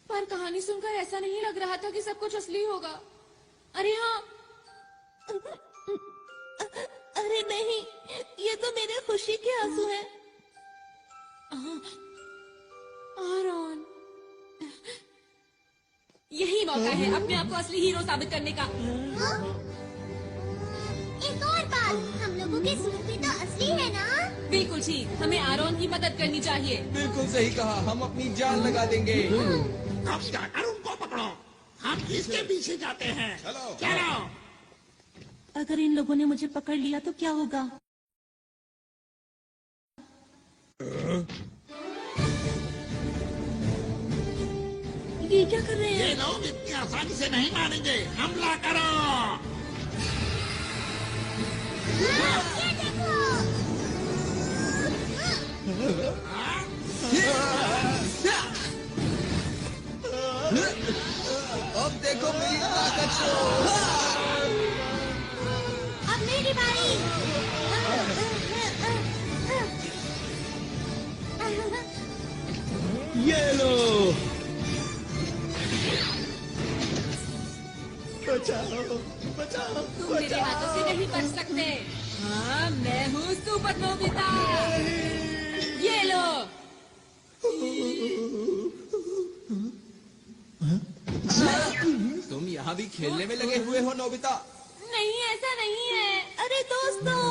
पर कहानी सुनकर ऐसा नहीं लग रहा था कि सब कुछ असली होगा। अरे हाँ। अरे नहीं, ये तो मेरे खुशी के आंसू हैं। आरॉन, यही मौका है अपने आप को असली हीरो साबित करने का। एक और बात, हम लोगों के सूट भी तो असली है ना? बिल्कुल ठीक, हमें आरॉन की मदद करनी चाहिए। बिल्कुल सही कहा, हम अपनी जान लगा देंगे। अब जाकर उनको पकड़ो। हम किसके पीछे जाते हैं? चलो। अगर इन लोगों ने मुझे पकड़ लिया तो क्या होगा? ये क्या कर रहे हैं? ये लोग इतनी आसानी से नहीं मानेंगे। हमला करो। ये देखो। अब देखो मेरी ताकत को। अब मेरी बारी। ये लो। बचाओ बचाओ। तुम मेरे हाथों से नहीं बच सकते। हाँ, मैं हूँ सुपर नोबिता। ये लो। तुम यहाँ भी खेलने में लगे हुए हो नोबिता? नहीं, ऐसा नहीं है। अरे दोस्तों,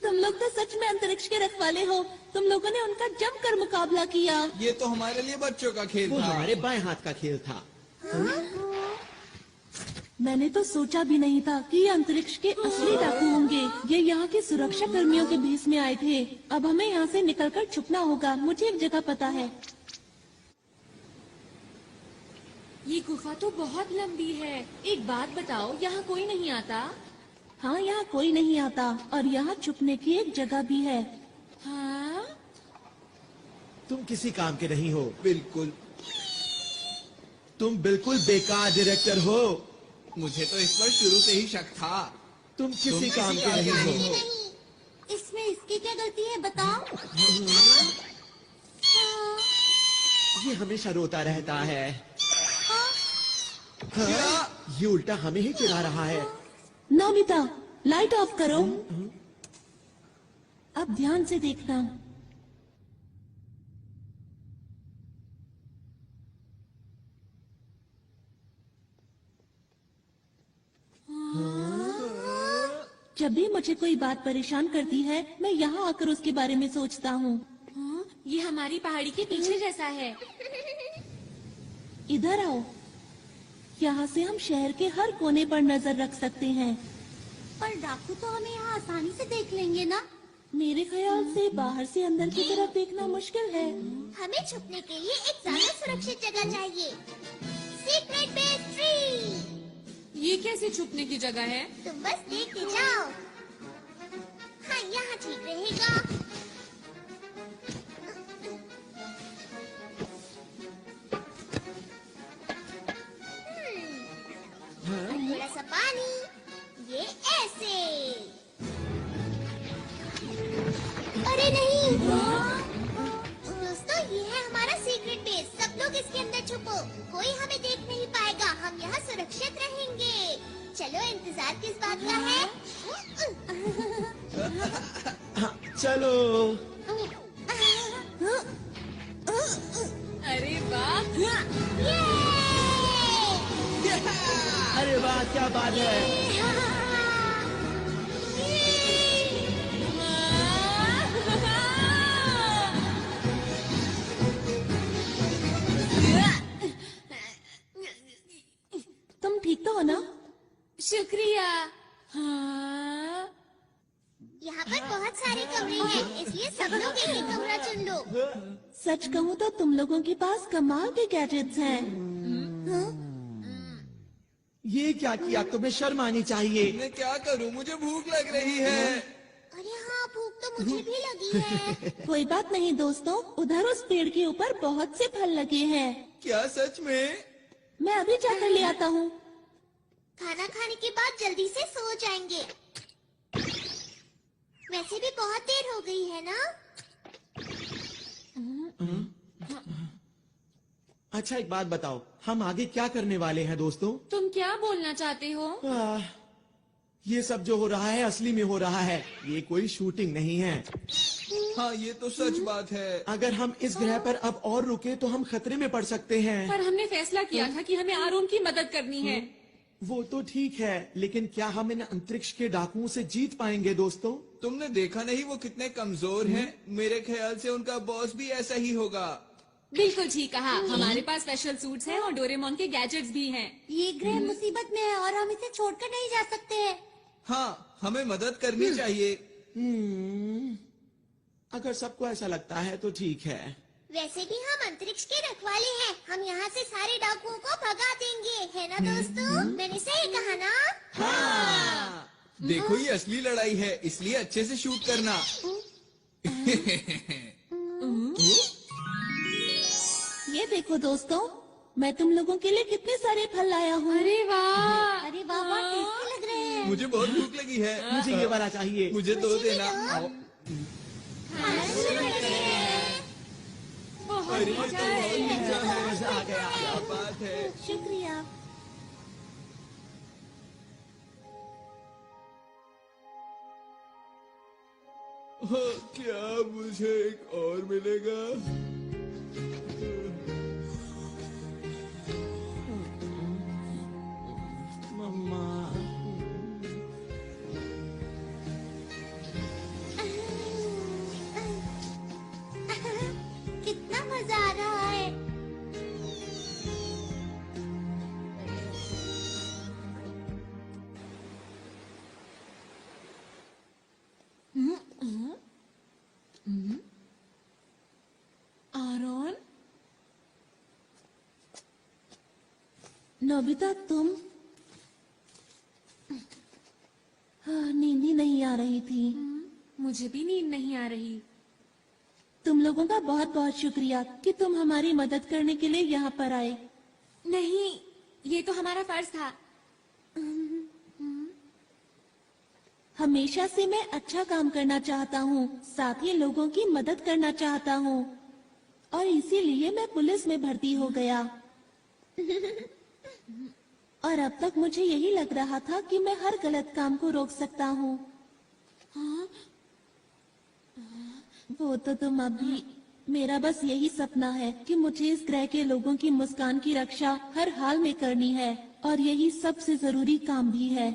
तुम लोग तो सच में अंतरिक्ष के रखवाले हो। तुम लोगों ने उनका जमकर मुकाबला किया। ये तो हमारे लिए बच्चों का खेल वो था। हमारे बाएं हाथ का खेल था। मैंने तो सोचा भी नहीं था कि ये अंतरिक्ष के असली डाकू होंगे। ये यहाँ के सुरक्षा कर्मियों के भेष में आए थे। अब हमें यहाँ से निकलकर छुपना होगा। मुझे एक जगह पता है। ये गुफा तो बहुत लंबी है। एक बात बताओ, यहाँ कोई नहीं आता? हाँ, यहाँ कोई नहीं आता और यहाँ छुपने की एक जगह भी है। हाँ? तुम किसी काम के नहीं हो। बिल्कुल। तुम बिल्कुल बेकार डायरेक्टर हो। मुझे तो इस पर शुरू से ही शक था। तुम किसी काम के नहीं हो। नहीं, इसमें इसकी क्या गलती है बताओ? ये हमेशा रोता रहता है। हाँ, ये उल्टा हमें ही चिढ़ा रहा है। नोबिता, लाइट ऑफ करो। अब ध्यान से देखना। जब भी मुझे कोई बात परेशान करती है, मैं यहाँ आकर उसके बारे में सोचता हूँ। ये हमारी पहाड़ी के पीछे जैसा है। इधर आओ। यहाँ से हम शहर के हर कोने पर नजर रख सकते हैं। पर डाकू तो हमें यहाँ आसानी से देख लेंगे ना? मेरे ख्याल से बाहर से अंदर की तरफ देखना मुश्किल है। हमें छुपने के लिए एक ज्यादा सुरक्षित जगह चाहिए। Secret base tree. ये कैसे छुपने की जगह है? तुम बस देख के जाओ। हाँ, यहाँ ठीक रहेगा। थोड़ा सा पानी, ये ऐसे। अरे नहीं, लोग इसके अंदर छुपो, कोई हमें देख नहीं पाएगा, हम यहाँ सुरक्षित रहेंगे। चलो, इंतजार किस बात का है? हाँ, चलो। अरे वाह! अरे वाह, क्या बात है। तुम ठीक तो हो ना? शुक्रिया। हाँ। यहाँ पर बहुत सारे कमरे हैं, इसलिए सब लोग एक ही कमरा चुन लो। सच कहूँ तो तुम लोगों के पास कमाल के गैजेट्स हैं। ये क्या किया? तुम्हें शर्म आनी चाहिए। मैं क्या करूं? मुझे भूख लग रही है। अरे हाँ, भूख तो मुझे भी लगी है। कोई बात नहीं दोस्तों, उधर उस पेड़ के ऊपर बहुत से फल लगे हैं। क्या सच में? मैं अभी जाकर ले आता हूँ। खाना खाने के बाद जल्दी से सो जाएंगे। वैसे भी बहुत देर हो गई है ना? अच्छा, एक बात बताओ, हम आगे क्या करने वाले हैं दोस्तों? तुम क्या बोलना चाहते हो? ये सब जो हो रहा है असली में हो रहा है, ये कोई शूटिंग नहीं है। हाँ, ये तो सच बात है। अगर हम इस ग्रह पर अब और रुके तो हम खतरे में पड़ सकते हैं। पर हमने फैसला किया था कि हमें आरोन की मदद करनी है। वो तो ठीक है, लेकिन क्या हम इन अंतरिक्ष के डाकुओं से जीत पाएंगे दोस्तों? तुमने देखा नहीं वो कितने कमजोर हैं? मेरे ख्याल से उनका बॉस भी ऐसा ही होगा। बिल्कुल ठीक कहा। हमारे पास स्पेशल सूट्स हैं और डोरेमोन के गैजेट्स भी हैं। ये ग्रह मुसीबत में है और हम इसे छोड़कर नहीं जा सकते। हाँ, हमें मदद करनी चाहिए। अगर सबको ऐसा लगता है तो ठीक है। वैसे भी हम अंतरिक्ष के रखवाले हैं, हम यहाँ से सारे डाकुओं को भगा देंगे, है ना दोस्तों? मैंने सही कहा ना? हाँ। देखो, ये असली लड़ाई है, इसलिए अच्छे से शूट करना। ये देखो दोस्तों, मैं तुम लोगों के लिए कितने सारे फल लाया हूँ। अरे वाह! अरे वाह, बहुत टेस्टी लग रहे हैं। मुझे बहुत भूख लगी है। मुझे ये वाला चाहिए। मुझे दो देना। अरे, ये तो बहुत मजा है। मजा आ गया। क्या बात है। शुक्रिया। क्या मुझे एक और मिलेगा? मम्मा, कितना मजा आ रहा है। आरोन? नोबिता, तुम? हाँ, नींद ही नहीं आ रही थी। मुझे भी नींद नहीं आ रही। तुम लोगों का बहुत बहुत शुक्रिया कि तुम हमारी मदद करने के लिए यहाँ पर आए। नहीं, ये तो हमारा फर्ज था। हमेशा से मैं अच्छा काम करना चाहता हूँ, साथ ही लोगों की मदद करना चाहता हूँ, और इसीलिए मैं पुलिस में भर्ती हो गया। और अब तक मुझे यही लग रहा था कि मैं हर गलत काम को रोक सकता हूँ। हाँ? वो तो तुम अभी, मेरा बस यही सपना है कि मुझे इस ग्रह के लोगों की मुस्कान की रक्षा हर हाल में करनी है, और यही सबसे जरूरी काम भी है।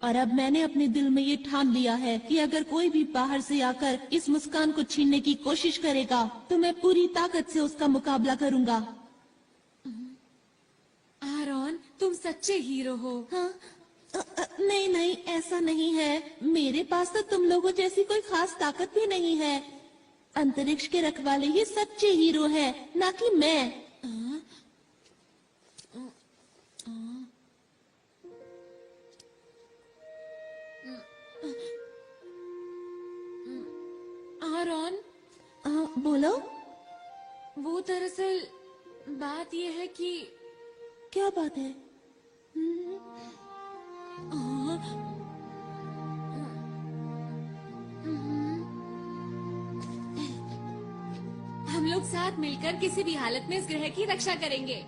और अब मैंने अपने दिल में ये ठान लिया है कि अगर कोई भी बाहर से आकर इस मुस्कान को छीनने की कोशिश करेगा तो मैं पूरी ताकत से उसका मुकाबला करूंगा। आरोन, तुम सच्चे हीरो हो। हाँ? नहीं नहीं, ऐसा नहीं है। मेरे पास तो तुम लोगों जैसी कोई खास ताकत भी नहीं है। अंतरिक्ष के रखवाले ही सच्चे हीरो हैं, ना कि मैं। आरोन? बोलो। वो दरअसल बात ये है कि... क्या बात है? हम लोग साथ मिलकर किसी भी हालत में इस ग्रह की रक्षा करेंगे।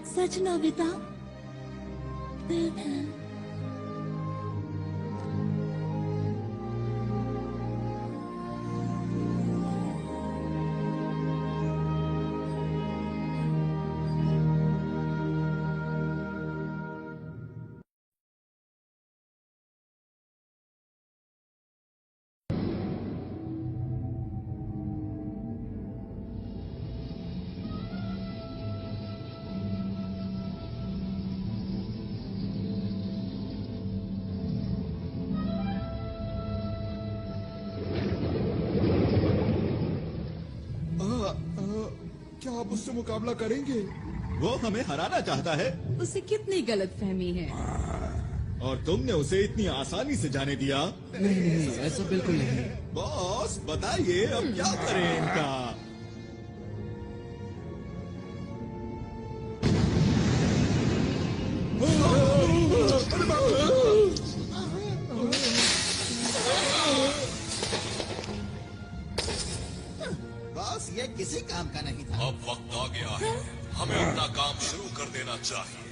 सच नोबिता? क्या आप उससे मुकाबला करेंगे? वो हमें हराना चाहता है उसे कितनी गलतफहमी है। और तुमने उसे इतनी आसानी से जाने दिया। नहीं, ऐसा बिल्कुल नहीं। बॉस बताइए अब क्या करें इनका? बॉस ये किसी काम का नहीं था। अब वक्त आ गया है, हमें अपना काम शुरू कर देना चाहिए।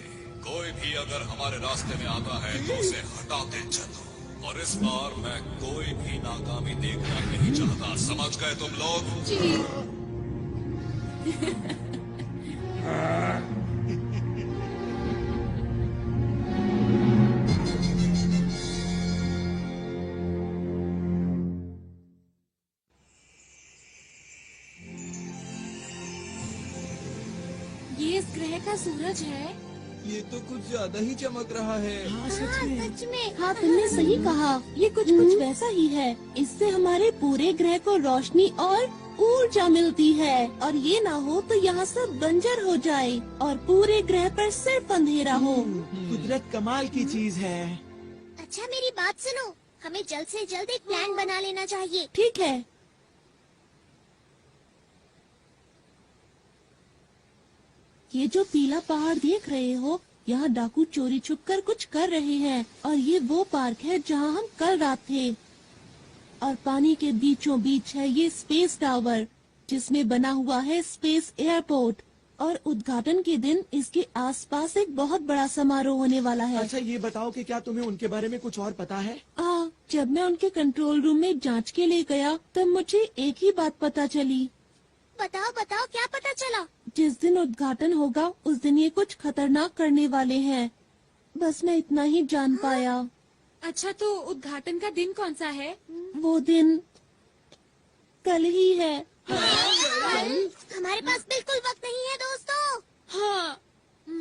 कोई भी अगर हमारे रास्ते में आता है तो उसे हटाते चलो। और इस बार मैं कोई भी नाकामी देखना नहीं चाहता, समझ गए तुम लोग? जी। ये इस ग्रह का सूरज है। ये तो कुछ ज्यादा ही चमक रहा है। हाँ सच में। हाँ तुमने सही कहा, ये कुछ वैसा ही है। इससे हमारे पूरे ग्रह को रोशनी और ऊर्जा मिलती है, और ये ना हो तो यहाँ सब बंजर हो जाए और पूरे ग्रह पर सिर्फ अंधेरा हो। कुदरत कमाल की चीज है। अच्छा मेरी बात सुनो, हमें जल्द से जल्द एक प्लान बना लेना चाहिए। ठीक है। ये जो पीला पहाड़ देख रहे हो, यहाँ डाकू चोरी छुपकर कुछ कर रहे हैं, और ये वो पार्क है जहाँ हम कल रात थे। और पानी के बीचों बीच है ये स्पेस टावर, जिसमें बना हुआ है स्पेस एयरपोर्ट। और उद्घाटन के दिन इसके आसपास एक बहुत बड़ा समारोह होने वाला है। अच्छा ये बताओ कि क्या तुम्हें उनके बारे में कुछ और पता है? जब मैं उनके कंट्रोल रूम में जांच के लिए गया तब मुझे एक ही बात पता चली। बताओ बताओ क्या पता चला? जिस दिन उद्घाटन होगा उस दिन ये कुछ खतरनाक करने वाले हैं। बस मैं इतना ही जान पाया। अच्छा तो उद्घाटन का दिन कौन सा है? वो दिन कल ही है। हमारे पास बिल्कुल वक्त नहीं है दोस्तों। हाँ।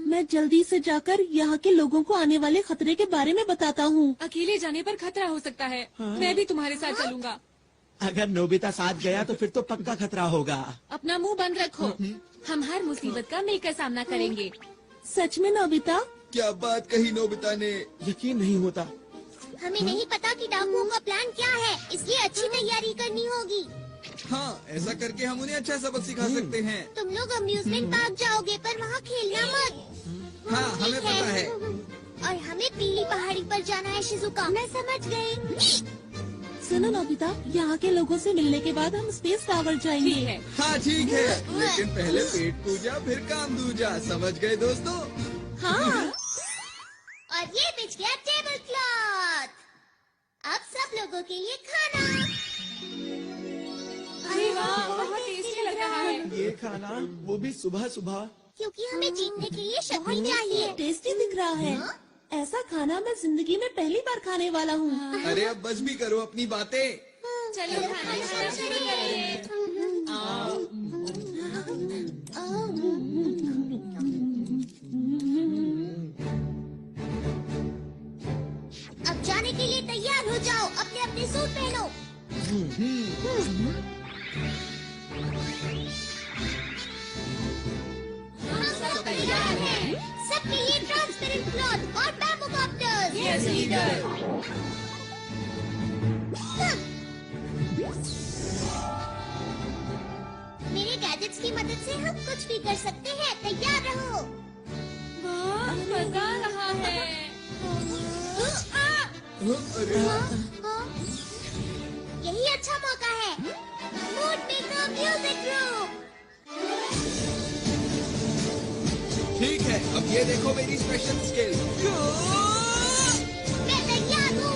मैं जल्दी से जाकर यहाँ के लोगों को आने वाले खतरे के बारे में बताता हूँ। अकेले जाने पर खतरा हो सकता है। मैं भी तुम्हारे साथ चलूंगा। अगर नोबिता साथ गया तो फिर तो पक्का खतरा होगा। अपना मुंह बंद रखो, हम हर मुसीबत का मिलकर सामना करेंगे। सच में नोबिता? क्या बात कही नोबिता ने। यकीन नहीं होता। हमें नहीं पता कि डाकुओं का प्लान क्या है, इसलिए अच्छी तैयारी करनी होगी। हाँ ऐसा करके हम उन्हें अच्छा सबक सिखा सकते हैं। तुम लोग अम्यूजमेंट पार्क जाओगे पर वहाँ खेलना मत। हाँ हमें पता है। और हमें पीली पहाड़ी पर जाना है शिजुका। मैं समझ गई। सुनो नोबिता, यहाँ के लोगों से मिलने के बाद हम स्पेस टावर जाएंगे। हाँ ठीक है, लेकिन पहले पेट पूजा फिर काम दूजा, समझ गए दोस्तों? हाँ। और ये बिछ गया टेबल क्लॉथ। अब सब लोगों के लिए खाना। अरे वाह, बहुत टेस्टी लग रहा है। ये खाना, वो भी सुबह सुबह। क्योंकि हमें जीतने के लिए शक्ति चाहिए। टेस्टी दिख रहा है। ऐसा खाना मैं जिंदगी में पहली बार खाने वाला हूँ। अरे अब बस भी करो अपनी बातें। चलो खाना शुरू करिए। अब जाने के लिए तैयार हो जाओ, अपने अपने सूट पहनो। हम सब तैयार हैं। सबके लिए ट्रांसपेरेंट क्लॉथ और बैम्बू कॉप्टर्स। Yes leader. मेरे गैजेट्स की मदद से हम कुछ भी कर सकते हैं। तैयार रहो। वाह, मजा आ रहा है। अरे यही अच्छा मौका है। मूड में म्यूजिक ग्रुप। ठीक है, अब ये देखो मेरी स्पेशल स्किल। मैं तैयार हूँ,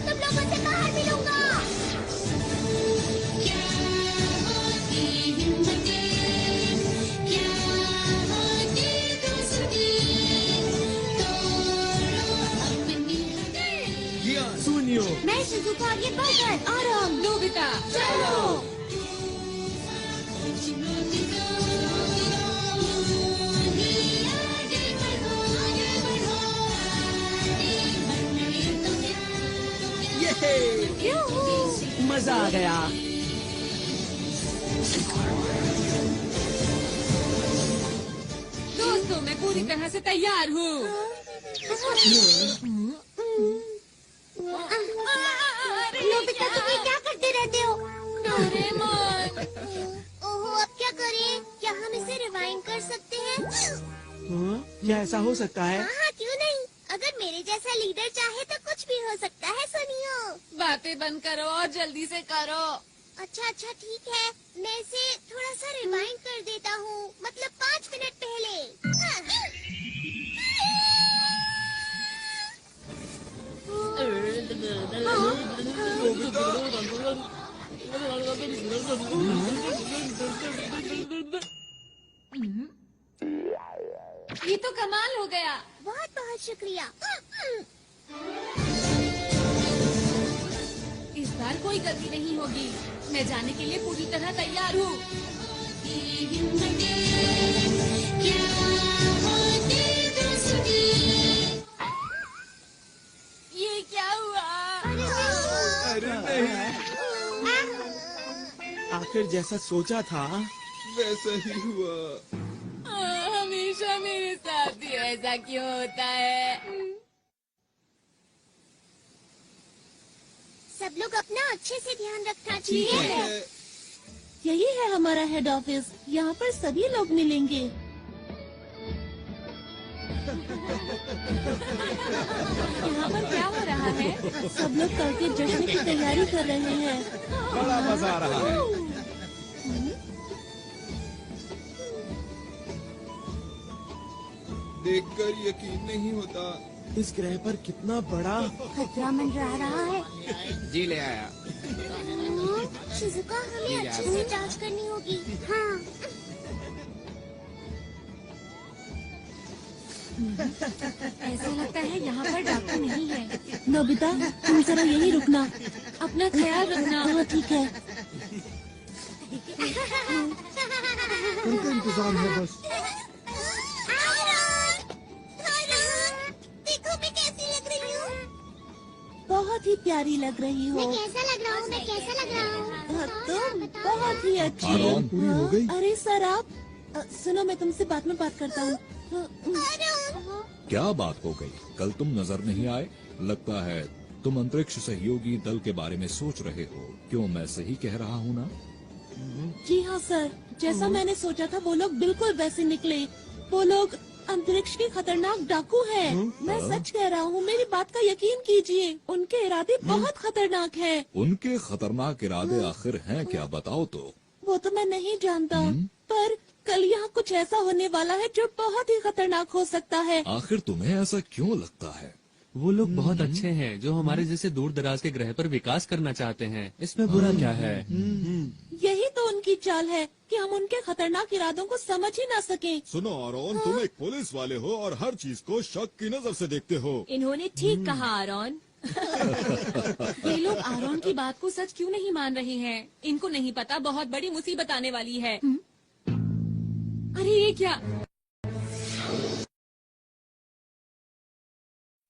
तुम लोगों से बाहर मिलूंगा। क्या होती हिम्मतें, क्या होती दोस्ती, तोड़ो अपनी हदें। सुनियो, मैं शिजुका, ये बगर, आराम, नोबिता चलो। मजा आ गया। दोस्तों, मैं पूरी तरह से तैयार हूँ। नोबिता, तुम ये क्या करते रहते हो? डोरेमोन। ओहो, अब क्या करें? क्या हम इसे रिवाइंड कर सकते हैं? क्या ऐसा हो सकता है? हाँ, क्यों नहीं? अगर मेरे जैसा लीडर चाहे तो कुछ भी हो सकता है। सुनियो, बातें बंद करो और जल्दी से करो। अच्छा ठीक है, मैं इसे थोड़ा सा रिवाइंड कर देता हूँ, मतलब 5 मिनट पहले। ये तो कमाल हो गया। बहुत बहुत शुक्रिया। इस बार कोई गलती नहीं होगी। मैं जाने के लिए पूरी तरह तैयार हूँ। ये क्या हुआ? अरे नहीं, आखिर जैसा सोचा था वैसा ही हुआ। हमेशा मेरे साथ ही ऐसा क्यों होता है? सब लोग अपना अच्छे से ध्यान रखना ठीक चाहिए। है। यही है हमारा हेड ऑफिस। यहाँ पर सभी लोग मिलेंगे। यहाँ पर क्या हो रहा है? सब लोग कल के जश्न की तैयारी कर रहे हैं। बड़ा मजा आ रहा है। देखकर यकीन नहीं होता। इस ग्रह पर कितना बड़ा खतरा मंडरा रहा है। जी ले आया। शिजुका, हमें अच्छे से जांच करनी होगी। हाँ। ऐसा लगता है यहाँ पर डॉक्टर नहीं है। नोबिता, तुम जरा यही रुकना। अपना ख्याल रखना। हाँ, ठीक है। उनका इंतजाम है बस। देखो मैं कैसी लग रही हूँ। बहुत ही प्यारी लग रही हो। मैं कैसा लग रहा हूँ? तुम बहुत ही अच्छी। आरोन। पूरी हो गई। अरे सर, आप सुनो, मैं तुमसे बाद में बात करता हूँ। क्या बात हो गई? कल तुम नजर नहीं आए। लगता है तुम अंतरिक्ष सहयोगी दल के बारे में सोच रहे हो। क्यों, मैं सही कह रहा हूँ ना? जी हाँ सर, जैसा मैंने सोचा था वो लोग बिल्कुल वैसे निकले। वो लोग अंतरिक्ष के खतरनाक डाकू हैं। मैं सच कह रहा हूँ, मेरी बात का यकीन कीजिए। उनके इरादे बहुत खतरनाक हैं। उनके खतरनाक इरादे आखिर हैं क्या, बताओ तो। वो तो मैं नहीं जानता, पर कल यहाँ कुछ ऐसा होने वाला है जो बहुत ही खतरनाक हो सकता है। आखिर तुम्हें ऐसा क्यों लगता है? वो लोग बहुत अच्छे हैं जो हमारे जैसे दूर दराज के ग्रह पर विकास करना चाहते हैं। इसमें बुरा क्या है? यही तो उनकी चाल है कि हम उनके खतरनाक इरादों को समझ ही ना सकें। सुनो आरोन, तुम एक पुलिस वाले हो और हर चीज को शक की नजर से देखते हो। इन्होंने ठीक कहा आरोन। ये लोग आरोन की बात को सच क्यों नहीं मान रहे हैं? इनको नहीं पता बहुत बड़ी मुसीबत आने वाली है। अरे ये क्या?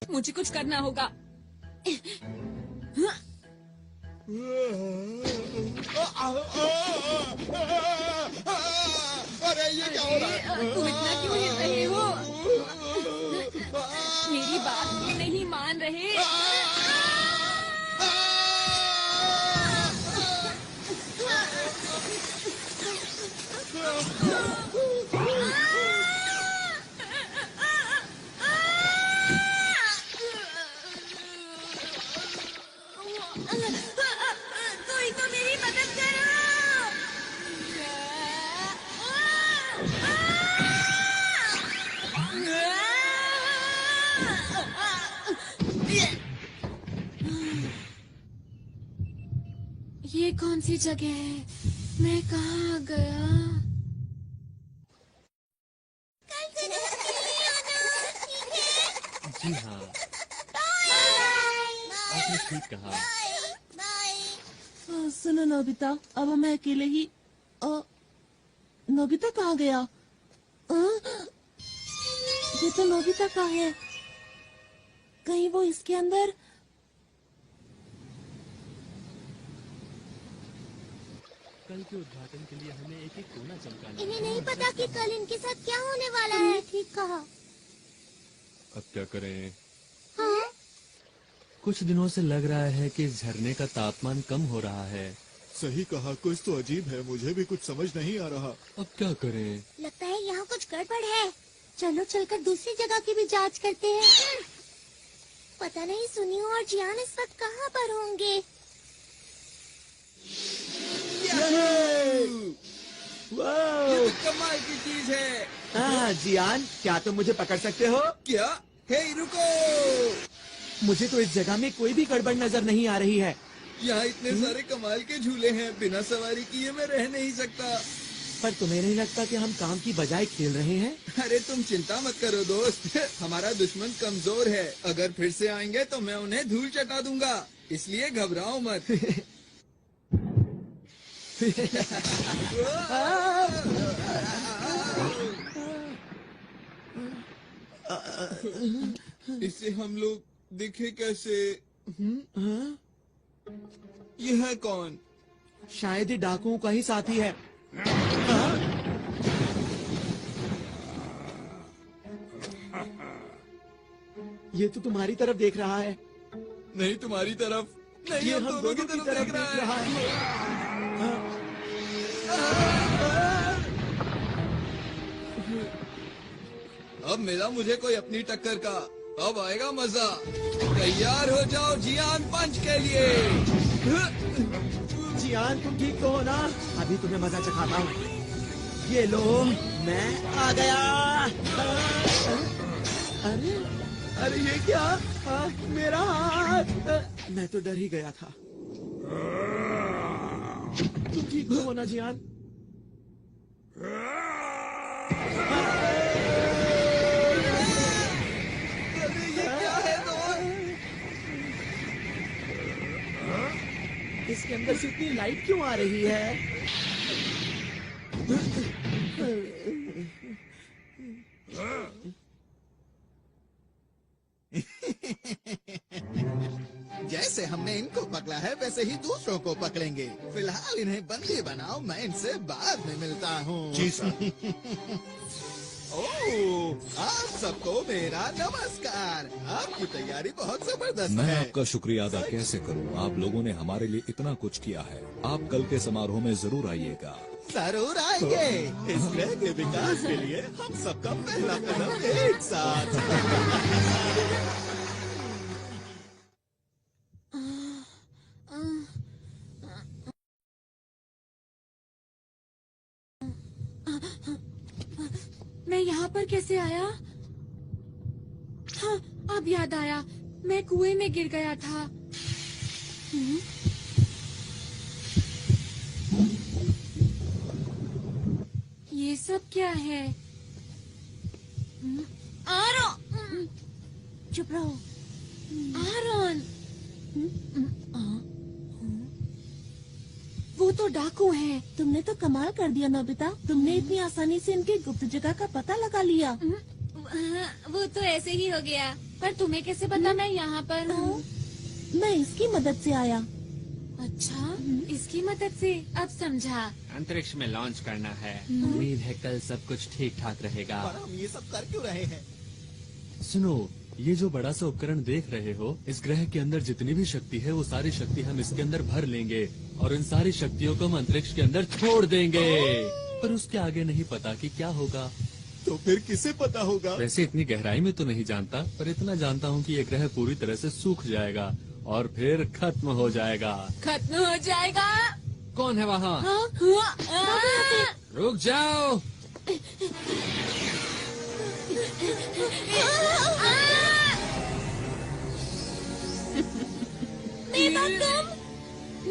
मुझे कुछ करना होगा। अरे ये क्या हो रहा है? तुम इतना क्यों हिल रहे हो? मेरी बात क्यों नहीं मान रहे? कोई तो मेरी मदद करो। कौन सी जगह है? मैं कहाँ गया? जी हाँ, आपने ठीक कहा। सुनो नोबिता, अब हमें अकेले ही नोबिता कहाँ गया? ये तो नोबिता का है। कहीं वो इसके अंदर? कल के उद्घाटन के लिए हमें एक एक कोना चमकाना। इन्हें नहीं पता कि कल इनके साथ क्या होने वाला है। ठीक कहा। अब क्या करें? हाँ? कुछ दिनों से लग रहा है कि इस झरने का तापमान कम हो रहा है। सही कहा, कुछ तो अजीब है, मुझे भी कुछ समझ नहीं आ रहा। अब क्या करें? लगता है यहाँ कुछ गड़बड़ है। चलो चलकर दूसरी जगह की भी जांच करते हैं। पता नहीं सुनियो और जियान इस वक्त कहाँ पर होंगे। ये तो कमाल की चीज है। जियान, क्या तुम मुझे पकड़ सकते हो? क्या? हे रुको! मुझे तो इस जगह में कोई भी गड़बड़ नजर नहीं आ रही है। यहाँ इतने सारे कमाल के झूले हैं, बिना सवारी किए मैं रह नहीं सकता। पर तुम्हें नहीं लगता कि हम काम की बजाय खेल रहे हैं? अरे तुम चिंता मत करो दोस्त, हमारा दुश्मन कमजोर है। अगर फिर से आएंगे तो मैं उन्हें धूल चटा दूंगा, इसलिए घबराओ मत। इससे हम लोग दिखे कैसे? यह है कौन? शायद ही डाकुओं का ही साथी है। ये तो तुम्हारी तरफ देख रहा है। नहीं, तुम्हारी तरफ नहीं, ये हम दोनों की तरफ देख रहा है। अब मिला मुझे कोई अपनी टक्कर का, अब आएगा मजा। तैयार हो जाओ जियान पंच के लिए। जियान, तुम ठीक तो हो ना? अभी तुम्हें मजा चखाता हूँ। ये लो, मैं आ गया। अरे अरे ये क्या? मेरा हाथ! मैं तो डर ही गया था। तुम ठीक तो हो ना जियान? इसके अंदर से इतनी लाइट क्यों आ रही है? जैसे हमने इनको पकड़ा है वैसे ही दूसरों को पकड़ेंगे। फिलहाल इन्हें बंदी बनाओ, मैं इनसे बाद में मिलता हूँ। जी सर। ओह, आप सबको मेरा नमस्कार। आपकी तैयारी बहुत जबरदस्त मैं है। आपका शुक्रिया अदा कैसे करूं? आप लोगों ने हमारे लिए इतना कुछ किया है। आप कल के समारोह में जरूर आइएगा। जरूर आएंगे। इस ग्रह के विकास के लिए हम सबका पहला कदम एक साथ। मैं यहाँ पर कैसे आया? हाँ, अब याद आया, मैं कुएं में गिर गया था। ये सब क्या है? आरोन! चुप रहो। आरोन! वो तो डाकू हैं। तुमने तो कमाल कर दिया नोबिता, तुमने इतनी आसानी से इनकी गुप्त जगह का पता लगा लिया। वो तो ऐसे ही हो गया, पर तुम्हें कैसे पता मैं यहाँ पर हूँ? मैं इसकी मदद से आया। अच्छा, इसकी मदद से, अब समझा। अंतरिक्ष में लॉन्च करना है। उम्मीद है कल सब कुछ ठीक ठाक रहेगा। पर हम ये सब कर क्यों रहे हैं? सुनो, ये जो बड़ा सा उपकरण देख रहे हो, इस ग्रह के अंदर जितनी भी शक्ति है वो सारी शक्ति हम इसके अंदर भर लेंगे और इन सारी शक्तियों को हम अंतरिक्ष के अंदर छोड़ देंगे। पर उसके आगे नहीं पता कि क्या होगा। तो फिर किसे पता होगा? वैसे इतनी गहराई में तो नहीं जानता, पर इतना जानता हूँ कि ये ग्रह पूरी तरह से सूख जाएगा और फिर खत्म हो जाएगा। खत्म हो जाएगा? कौन है वहाँ? रुक जाओ।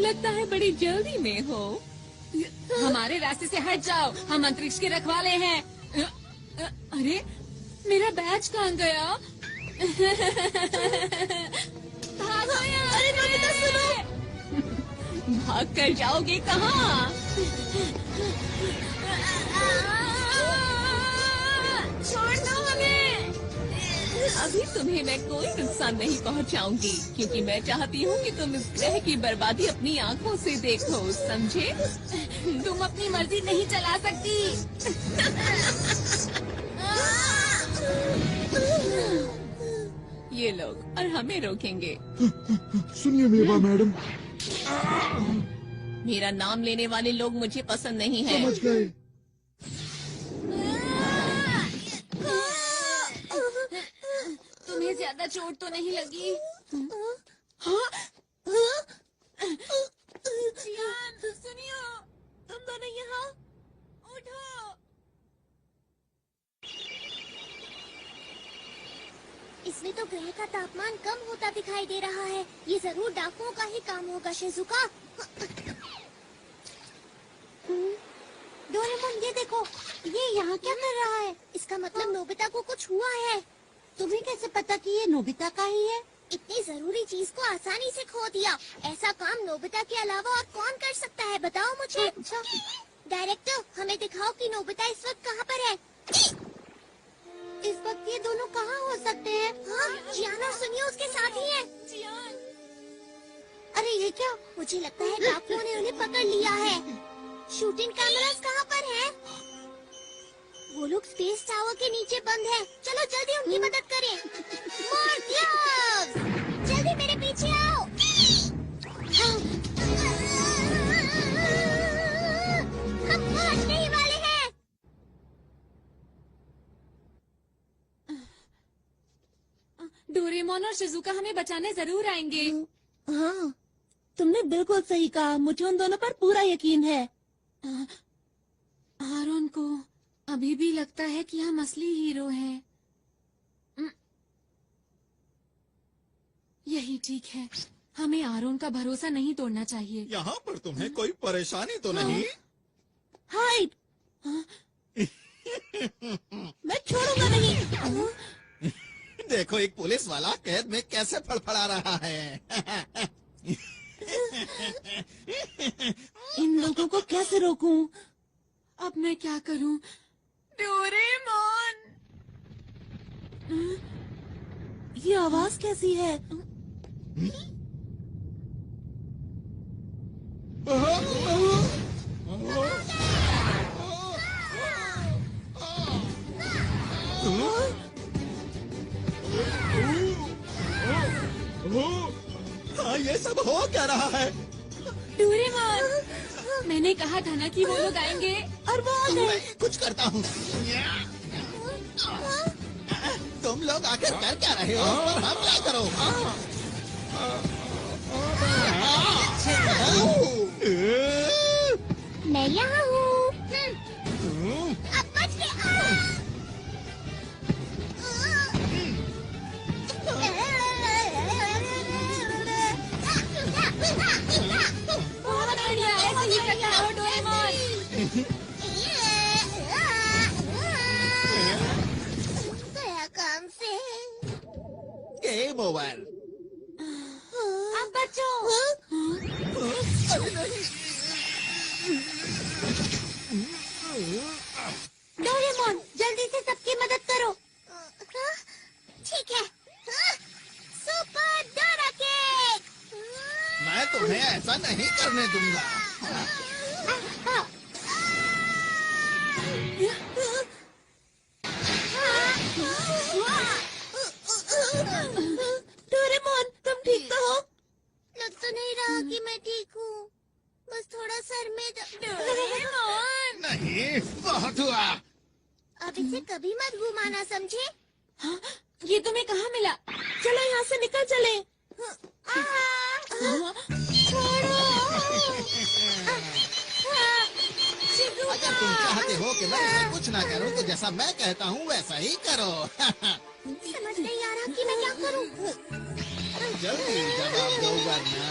लगता है बड़ी जल्दी में हो। हमारे रास्ते से हट जाओ, हम अंतरिक्ष के रखवाले हैं। अरे मेरा बैज कहाँ गया? भागो यहाँ! अरे नोबिता सुनो! भाग कर जाओगे कहाँ? छोड़ दो हमें! अभी तुम्हें मैं कोई नुकसान नहीं पहुंचाऊंगी, क्योंकि मैं चाहती हूँ कि तुम इस ग्रह की बर्बादी अपनी आंखों से देखो, समझे? तुम अपनी मर्जी नहीं चला सकती। ये लोग और हमें रोकेंगे। सुनिए मेवा मैडम, मेरा नाम लेने वाले लोग मुझे पसंद नहीं है। समझ गए। तुम्हें ज्यादा चोट तो नहीं लगी? जियान, सुनियो, तुम दोनों यहाँ उठो। इसमें तो ग्रह का तापमान कम होता दिखाई दे रहा है। ये जरूर डाकुओं का ही काम होगा, शिजुका। डोरेमोन, ये देखो, ये यहाँ क्या कर रहा है? इसका मतलब नोबिता को कुछ हुआ है। तुम्हें कैसे पता कि ये नोबिता का ही है? इतनी जरूरी चीज को आसानी से खो दिया। ऐसा काम नोबिता के अलावा और कौन कर सकता है, बताओ मुझे। डायरेक्टर, हमें दिखाओ कि नोबिता इस वक्त कहाँ पर है। इस वक्त ये दोनों कहाँ हो सकते हैं? हाँ, जियान और सुनियो उसके साथ ही हैं। जियान, अरे ये क्या? मुझे लगता है डाकुओं ने उन्हें पकड़ लिया है। शूटिंग कैमरास कहाँ पर हैं? वो लोग स्पेस टावर के नीचे बंद हैं। चलो जल्दी उनकी मदद करें। मोर ग्लव्स! जल्दी मेरे पीछे आओ। हम पहुंचने ही वाले हैं। डोरेमोन और शिजुका हमें बचाने जरूर आएंगे। हाँ, तुमने बिल्कुल सही कहा। मुझे उन दोनों पर पूरा यकीन है। आरोन को अभी भी लगता है कि हम असली हीरो हैं। यही ठीक है। हमें आरोन का भरोसा नहीं तोड़ना चाहिए। यहाँ पर तुम्हें कोई परेशानी तो नहीं? हाइड! मैं छोड़ूंगा नहीं। देखो, एक पुलिस वाला कैद में कैसे फड़फड़ा रहा है। इन लोगों को कैसे रोकूं? अब मैं क्या करूं? डोरेमोन! ये आवाज कैसी है? हाँ, ये सब हो क्या रहा है? डोरेमोन! मैंने कहा था ना कि वो लोग आएंगे। और वो आ गए। मैं कुछ करता हूँ। तुम लोग आखिर कर क्या रहे हो? हमला करो। मैं यहाँ हूँ। अब बच के बहुत बढ़िया, ऐसे ही करते रहो डोरेमोन। गया काम से। Game over. अब बचो। डोरेमोन, जल्दी से सबकी मदद करो। ठीक है। Super Dora cake. मैं तुम्हें ऐसा नहीं करने दूंगा। डोरेमोन, तुम ठीक तो हो? लग तो नहीं रहा कि मैं ठीक हूँ। बस थोड़ा सर में डोरेमोन! नहीं, बहुत हुआ। अब इसे कभी मत घुमाना, समझे? हाँ, ये तुम्हें कहाँ मिला? चलो यहाँ से निकल चले। छोड़ो। अगर तुम चाहते हो कि मैं इसे कुछ ना करूं, तो जैसा मैं कहता हूँ वैसा ही करो। समझ नहीं आ रहा कि मैं क्या करूं। जल्दी जवाब दो वरना।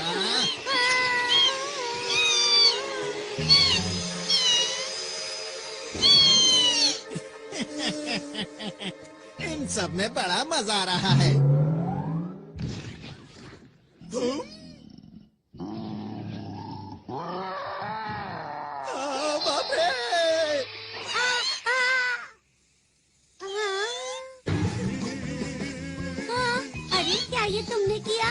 इन सब में बड़ा मजा आ रहा है। बाप रे! अरे क्या ये तुमने किया?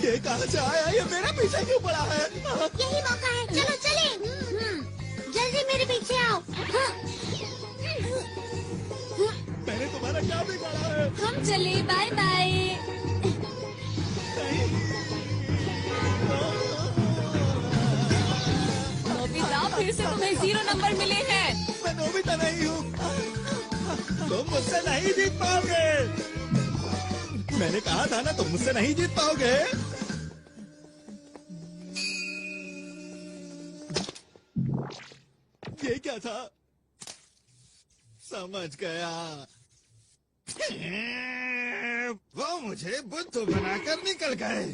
ये कहाँ से आया? ये मेरा पीछे क्यों पड़ा है? यही मौका है, चलो चले। जल्दी मेरे पीछे आओ। मैंने तुम्हारा क्या बिगाड़ा है? हम चले, बाय बाय। नोबिता, फिर से तुम्हें 0 नंबर मिले हैं। मैं नोबिता नहीं हूँ। तुम मुझसे नहीं जीत पाओगे। मैंने कहा था ना, तुम मुझसे नहीं जीत पाओगे। ये क्या था? समझ गया। वो मुझे बुद्धू बनाकर निकल गए।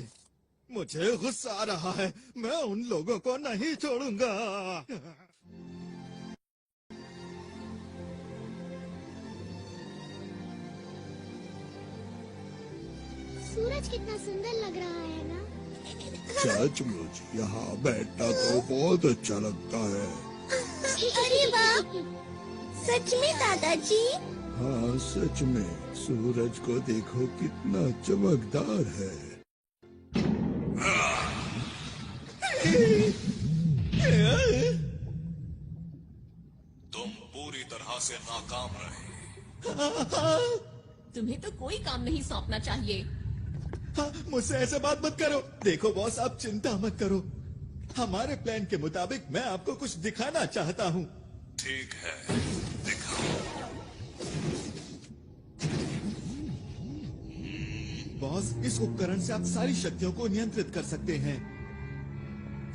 मुझे गुस्सा आ रहा है। मैं उन लोगों को नहीं छोड़ूंगा। सूरज कितना सुंदर लग रहा है ना? सचमुच यहाँ बैठना तो बहुत अच्छा लगता है। अरे वाह, सच में दादाजी? हाँ सच में, सूरज को देखो कितना चमकदार है। तुम पूरी तरह से नाकाम रहे। तुम्हें तो कोई काम नहीं सौंपना चाहिए। हाँ, मुझसे ऐसे बात मत करो। देखो बॉस, आप चिंता मत करो। हमारे प्लान के मुताबिक मैं आपको कुछ दिखाना चाहता हूँ। ठीक है, दिखाओ। बॉस, इस उपकरण से आप सारी शक्तियों को नियंत्रित कर सकते हैं।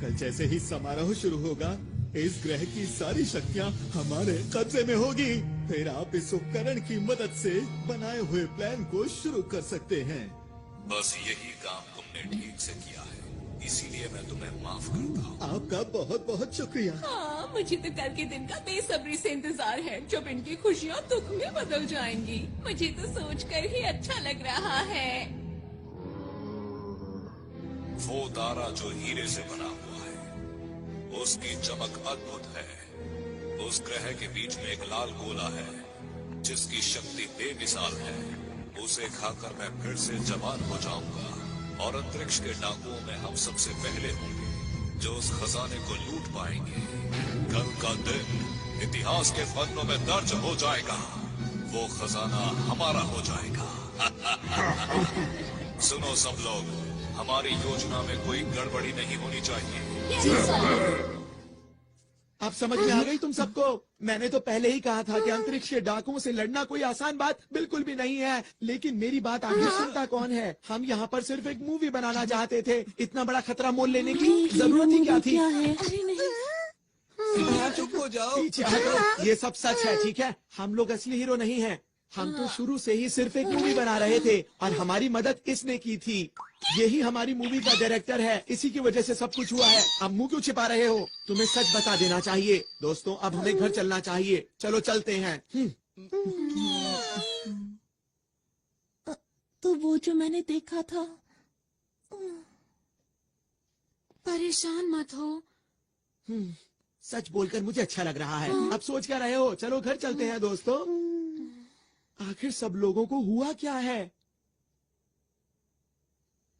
कल जैसे ही समारोह शुरू होगा, इस ग्रह की सारी शक्तियाँ हमारे कब्जे में होगी। फिर आप इस उपकरण की मदद से बनाए हुए प्लान को शुरू कर सकते हैं। बस यही काम तुमने ठीक से किया है, इसीलिए मैं तुम्हें माफ करता हूँ। आपका बहुत बहुत शुक्रिया। हाँ, मुझे तो कल के दिन का बेसब्री से इंतजार है, जब इनकी खुशियाँ दुख में बदल जाएंगी। मुझे तो सोचकर ही अच्छा लग रहा है। वो तारा जो हीरे से बना हुआ है, उसकी चमक अद्भुत है। उस ग्रह के बीच में एक लाल गोला है, जिसकी शक्ति बेमिसाल है। उसे खाकर मैं फिर से जवान हो जाऊंगा, और अंतरिक्ष के डाकुओं में हम सबसे पहले होंगे जो उस खजाने को लूट पाएंगे। कल का दिन इतिहास के पन्नों में दर्ज हो जाएगा। वो खजाना हमारा हो जाएगा। सुनो सब लोग, हमारी योजना में कोई गड़बड़ी नहीं होनी चाहिए। अब समझ में आ गई तुम सबको? मैंने तो पहले ही कहा था कि अंतरिक्ष के डाकुओं से लड़ना कोई आसान बात बिल्कुल भी नहीं है। लेकिन मेरी बात आखिर सुनता कौन है? हम यहाँ पर सिर्फ एक मूवी बनाना चाहते थे। इतना बड़ा खतरा मोल लेने की जरूरत ही क्या थी? अरे नहीं, चुप हो जाओ। पीछे हटो। ये सब सच है, ठीक है? हम लोग असली हीरो नहीं हैं। हम तो शुरू से ही सिर्फ एक मूवी बना रहे थे, और हमारी मदद इसने की थी। यही हमारी मूवी का डायरेक्टर है, इसी की वजह से सब कुछ हुआ है। अब मुंह क्यों छिपा रहे हो? तुम्हें सच बता देना चाहिए। दोस्तों, अब हमें घर चलना चाहिए। चलो चलते हैं। तो वो जो मैंने देखा था। परेशान मत हो। सच बोलकर मुझे अच्छा लग रहा है। अब सोच क्या रहे हो? चलो घर चलते हैं दोस्तों। आखिर सब लोगों को हुआ क्या है?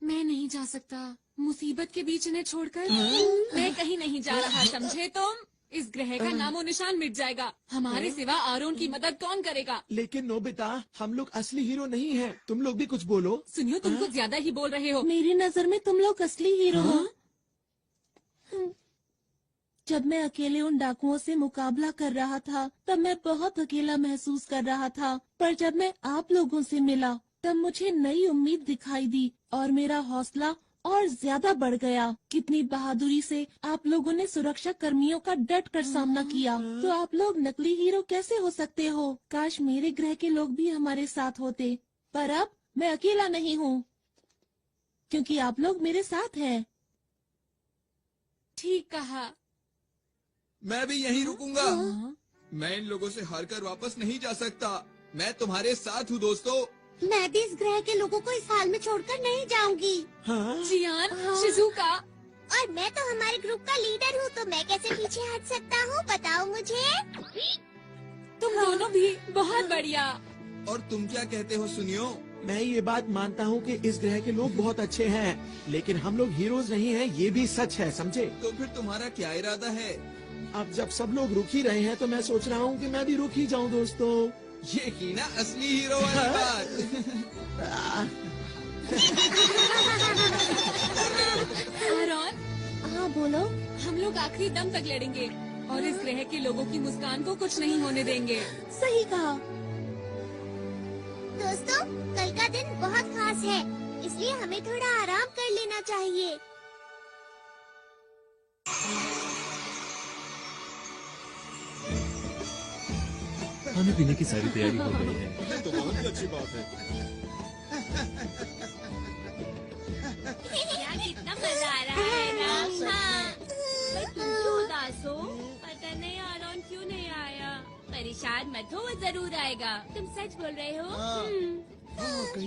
मैं नहीं जा सकता मुसीबत के बीच इन्हें छोड़कर। मैं कहीं नहीं जा रहा, समझे तुम? इस ग्रह का नामो निशान मिट जाएगा। हमारे सिवा आरोन की मदद कौन करेगा? लेकिन नोबिता, हम लोग असली हीरो नहीं हैं। तुम लोग भी कुछ बोलो। सुनियो, तुम कुछ ज्यादा ही बोल रहे हो। मेरी नजर में तुम लोग असली हीरो हो। जब मैं अकेले उन डाकुओं से मुकाबला कर रहा था, तब मैं बहुत अकेला महसूस कर रहा था। पर जब मैं आप लोगों से मिला, तब मुझे नई उम्मीद दिखाई दी और मेरा हौसला और ज्यादा बढ़ गया। कितनी बहादुरी से आप लोगों ने सुरक्षा कर्मियों का डट कर सामना किया। तो आप लोग नकली हीरो कैसे हो सकते हो? काश मेरे ग्रह के लोग भी हमारे साथ होते। पर अब मैं अकेला नहीं हूँ, क्योंकि आप लोग मेरे साथ हैं। ठीक कहा। मैं भी यहीं रुकूंगा। मैं इन लोगों से हार कर वापस नहीं जा सकता। मैं तुम्हारे साथ हूँ दोस्तों। मैं भी इस ग्रह के लोगों को इस हाल में छोड़कर नहीं जाऊंगी। जियान, शिजुका। और मैं तो हमारे ग्रुप का लीडर हूँ, तो मैं कैसे पीछे हट सकता हूँ, बताओ मुझे। तुम दोनों भी बहुत बढ़िया। और तुम क्या कहते हो सुनियो? मैं ये बात मानता हूँ कि इस ग्रह के लोग बहुत अच्छे हैं, लेकिन हम लोग हीरोज नहीं हैं, ये भी सच है, समझे? तो फिर तुम्हारा क्या इरादा है? अब जब सब लोग रुक ही रहे हैं तो मैं सोच रहा हूँ कि मैं भी रुक ही जाऊँ दोस्तों। ये की ना असली हीरो वाली बात। आरॉन। हाँ बोलो। हम लोग आखिरी दम तक लड़ेंगे और इस ग्रह के लोगों की मुस्कान को कुछ नहीं होने देंगे। सही कहा। दोस्तों, कल का दिन बहुत खास है, इसलिए हमें थोड़ा आराम कर लेना चाहिए। खाने पीने की सारी तैयारी हो गई है। ये तो बहुत ही अच्छी बात है। यार कितना मजा आ रहा है ना। हाँ। पर तुम क्यों उदास हो? पता नहीं आरॉन क्यों नहीं आया। परेशान मत हो, वो जरूर आएगा। तुम सच बोल रहे हो?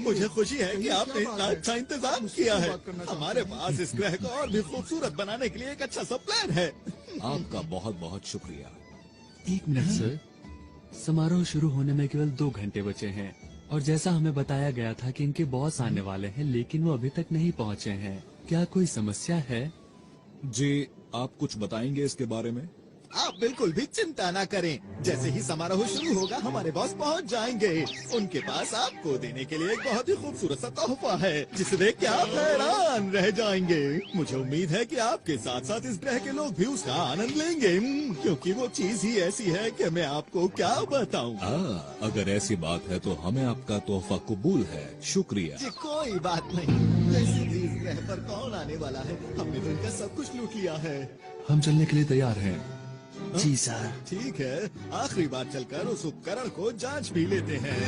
मुझे खुशी है कि आपने इतना अच्छा इंतजाम किया है। हमारे पास इस ग्रह को और भी खूबसूरत बनाने के लिए एक अच्छा सा प्लान है। आपका बहुत बहुत शुक्रिया। 1 मिनट सर, समारोह शुरू होने में केवल 2 घंटे बचे हैं और जैसा हमें बताया गया था कि इनके बॉस आने वाले हैं, लेकिन वो अभी तक नहीं पहुंचे हैं। क्या कोई समस्या है? जी, आप कुछ बताएंगे इसके बारे में? आप बिल्कुल भी चिंता ना करें। जैसे ही समारोह शुरू होगा हमारे बॉस पहुंच जाएंगे। उनके पास आपको देने के लिए एक बहुत ही खूबसूरत सा तोहफा है, जिसे देख के आप हैरान रह जाएंगे। मुझे उम्मीद है कि आपके साथ साथ इस ग्रह के लोग भी उसका आनंद लेंगे, क्योंकि वो चीज ही ऐसी है कि मैं आपको क्या बताऊं। अगर ऐसी बात है तो हमें आपका तोहफा कबूल है। शुक्रिया जी, कोई बात नहीं। वैसे भी इस ग्रह पर कौन आने वाला है? हमने तो इनका सब कुछ लूट लिया है। हम चलने के लिए तैयार हैं। जी सर। ठीक है, आखिरी बार चलकर उस उपकरण को जांच भी लेते हैं।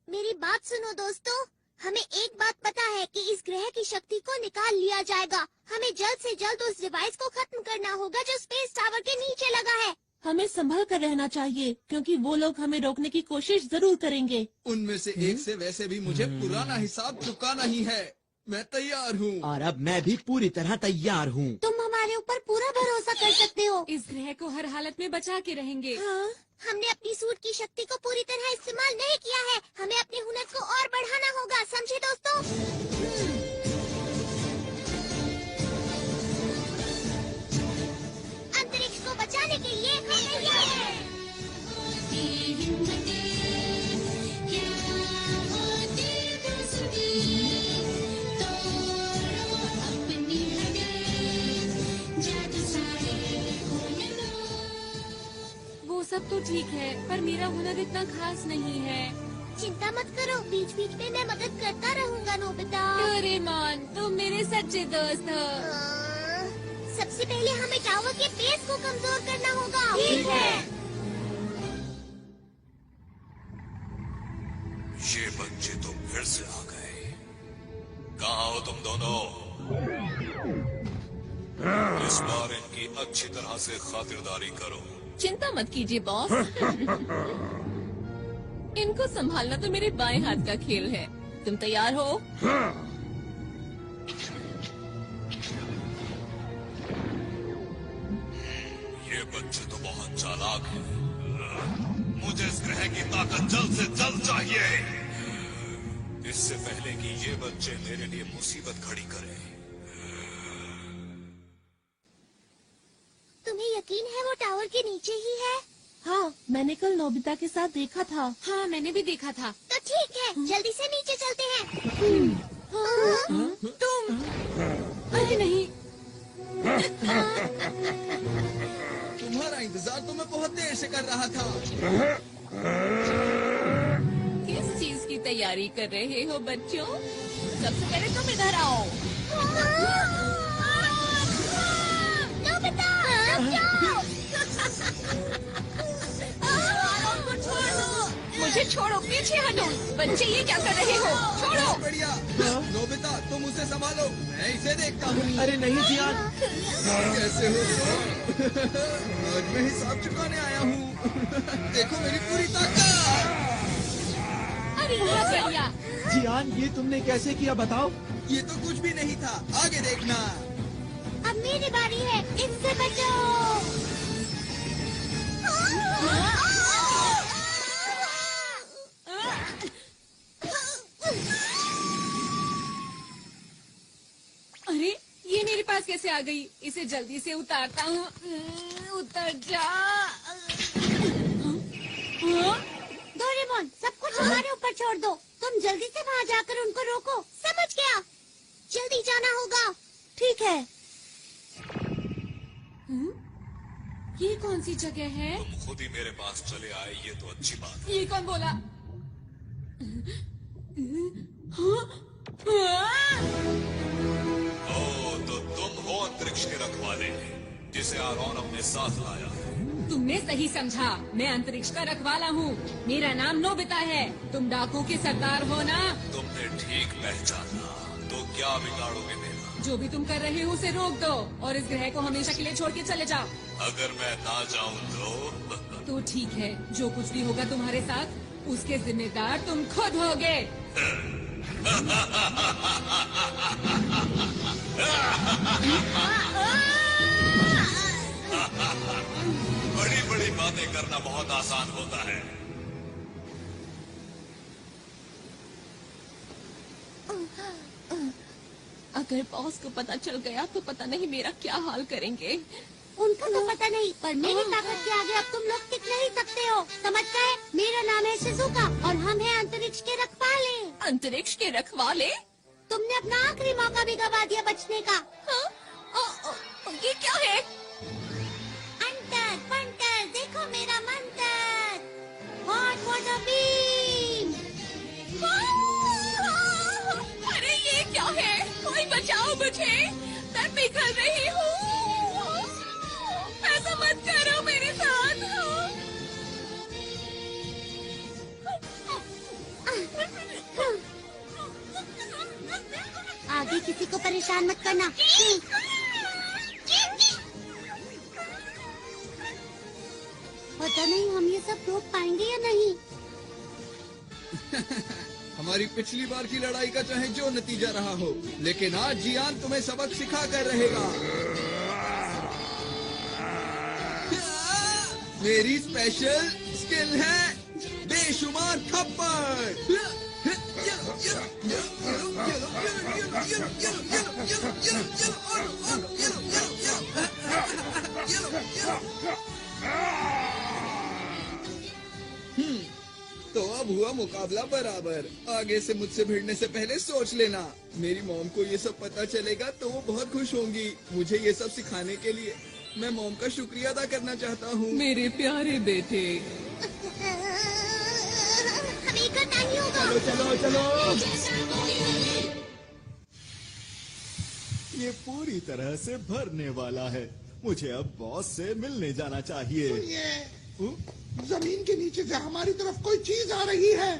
मेरी बात सुनो दोस्तों, हमें एक बात पता है कि इस ग्रह की शक्ति को निकाल लिया जाएगा। हमें जल्द से जल्द उस डिवाइस को खत्म करना होगा जो स्पेस टावर के नीचे लगा है। हमें संभल कर रहना चाहिए, क्योंकि वो लोग हमें रोकने की कोशिश जरूर करेंगे। उनमें से एक से वैसे भी मुझे पुराना हिसाब चुकाना ही है। मैं तैयार हूँ। और अब मैं भी पूरी तरह तैयार हूँ। तुम हमारे ऊपर पूरा भरोसा कर सकते हो। इस ग्रह को हर हालत में बचा के रहेंगे। हाँ, हमने अपनी सूट की शक्ति को पूरी तरह इस्तेमाल नहीं किया है। हमें अपने हुनर को और बढ़ाना होगा, समझे दोस्तों? अंतरिक्ष को बचाने के लिए हम तैयार हैं। वो सब तो ठीक है, पर मेरा हुनर इतना खास नहीं है। चिंता मत करो, बीच बीच में मैं मदद करता रहूंगा नोबिता। डोरेमोन, तुम मेरे सच्चे दोस्त हो। सबसे पहले हमें टावर के बेस को कमजोर करना होगा। ठीक है। ये बच्चे तो फिर से आ गए। कहाँ हो तुम दोनों? इस बार इनकी अच्छी तरह से खातिरदारी करो। चिंता मत कीजिए बॉस। इनको संभालना तो मेरे बाएं हाथ का खेल है। तुम तैयार हो? ये बच्चे तो बहुत चालाक हैं। मुझे इस ग्रह की ताकत जल्द से जल्द चाहिए, इससे पहले कि ये बच्चे मेरे लिए मुसीबत खड़ी करें। तुम्हें यकीन है वो टावर के नीचे ही है? हाँ, मैंने कल नोबिता के साथ देखा था। हाँ, मैंने भी देखा था। तो ठीक है, जल्दी से नीचे चलते हैं। तुम? अरे नहीं। तुम्हारा इंतजार तो मैं बहुत देर से कर रहा था। किस चीज की तैयारी कर रहे हो बच्चों? सबसे पहले तुम इधर आओ। नोबिता, रुक जाओ। मुझे मुझे छोड़ो, पीछे हटो। बच्चे ये क्या कर रहे हो? छोड़ो। बढ़िया। नोबिता तुम उसे संभालो, मैं इसे देखता हूँ। अरे नहीं जियान, कैसे हो तुम? आज मैं हिसाब चुकाने आया हूँ। देखो मेरी पूरी ताकत। अरे ये क्या किया? जियान ये तुमने कैसे किया बताओ? ये तो कुछ भी नहीं था, आगे देखना। अब मेरी बारी है, इससे बचो। अरे ये मेरे पास कैसे आ गई? इसे जल्दी से उतारता हूँ। उतर जा। डोरेमोन, सब कुछ हमारे ऊपर छोड़ दो। तुम जल्दी से वहाँ जाकर उनको रोको, समझ गया? जल्दी जाना होगा। ठीक है। ये कौन सी जगह है? तुम खुद ही मेरे पास चले आए, ये तो अच्छी बात है। ये कौन बोला? ओ, तो तुम हो अंतरिक्ष के रखवाले, जिसे आरोन अपने साथ लाया है। तुमने सही समझा, मैं अंतरिक्ष का रखवाला हूँ। मेरा नाम नोबिता है। तुम डाकुओं के सरदार हो ना? तुमने ठीक पहचाना। तो क्या बिगाड़ोगे मेरा? जो भी तुम कर रहे हो उसे रोक दो और इस ग्रह को हमेशा के लिए छोड़ के चले जाओ। अगर मैं ना जाऊँ तो ठीक है, जो कुछ भी होगा तुम्हारे साथ उसके जिम्मेदार तुम खुद होगे। बड़ी बड़ी बातें करना बहुत आसान होता है। अगर बॉस को पता चल गया तो पता नहीं मेरा क्या हाल करेंगे। उनको तो पता नहीं, पर मेरी ताकत के आगे अब तुम लोग टिक नहीं सकते हो, समझ गए? मेरा नाम है शिजुका और हम हैं अंतरिक्ष के रखवाले। अंतरिक्ष के रखवाले? तुमने अपना आखिरी मौका भी गवा दिया बचने का। ये क्या है? अंतर पंटर, देखो मेरा मंत्र, हॉट वाटर बीम। अरे ये क्या है? कोई बचाओ मुझे, मैं पिघल रही हूँ। ऐसा मत करो मेरे साथ। आगे किसी को परेशान मत करना। पता नहीं हम ये सब रोक पाएंगे या नहीं। हमारी पिछली बार की लड़ाई का चाहे जो नतीजा रहा हो, लेकिन आज जियान तुम्हें सबक सिखा कर रहेगा। मेरी स्पेशल स्किल है बेशुमार थप्पड़। तो अब हुआ मुकाबला बराबर। आगे से मुझसे भिड़ने से पहले सोच लेना। मेरी मॉम को ये सब पता चलेगा तो वो बहुत खुश होंगी। मुझे ये सब सिखाने के लिए मैं मॉम का शुक्रिया अदा करना चाहता हूँ। मेरे प्यारे बेटे, हमें करना ही होगा। चलो चलो ये पूरी तरह से भरने वाला है। मुझे अब बॉस से मिलने जाना चाहिए। जमीन के नीचे से हमारी तरफ कोई चीज आ रही है।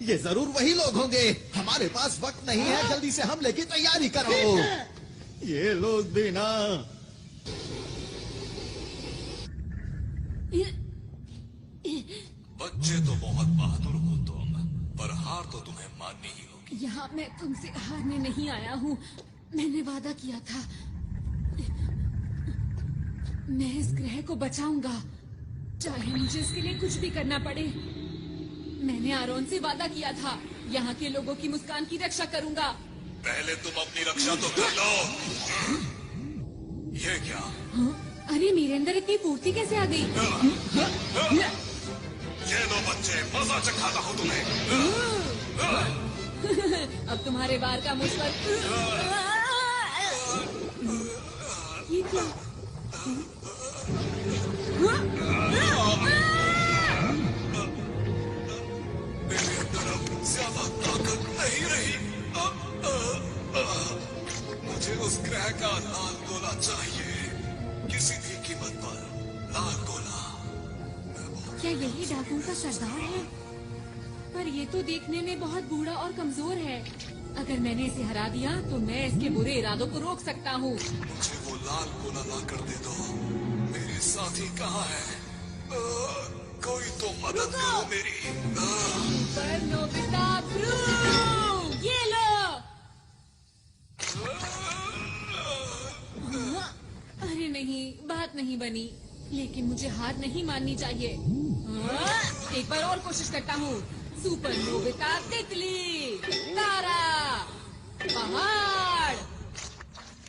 ये जरूर वही लोग होंगे। हमारे पास वक्त नहीं है, जल्दी से हमले की तैयारी करो। ये लोग भी ना। बच्चे तो बहुत बहादुर हो तुम, पर हार तो तुम्हें माननी ही होगी। यहाँ मैं तुमसे हारने नहीं आया हूँ। मैंने वादा किया था, मैं इस ग्रह को बचाऊंगा, चाहे मुझे इसके लिए कुछ भी करना पड़े। मैंने आरोन से वादा किया था, यहाँ के लोगों की मुस्कान की रक्षा करूंगा। पहले तुम अपनी रक्षा तो कर लो। ये क्या? अरे मेरे अंदर इतनी फुर्ती कैसे आ गई? ये लो बच्चे, मजा चखाता हूँ तुम्हें। अब तुम्हारे वार का मुझ पर ये क्या? मेरे तरफ ज्यादा ताकत नहीं रही। मुझे उस ग्रह का लाल गोला चाहिए, किसी भी कीमत पर। लाल गोला। क्या यही डाकुओं का सरदार है? पर ये तो देखने में बहुत बूढ़ा और कमजोर है। अगर मैंने इसे हरा दिया तो मैं इसके बुरे इरादों को रोक सकता हूँ। मुझे वो लाल गोला ला कर दे दो। मेरे साथी कहाँ है? कोई तो मदद करो मेरी। पर नोबिता ब्रू, ये लो। अरे नहीं, बात नहीं बनी, लेकिन मुझे हार नहीं माननी चाहिए। एक बार और कोशिश करता हूँ। सुपर नोबिता तितली, तारा, पहाड़।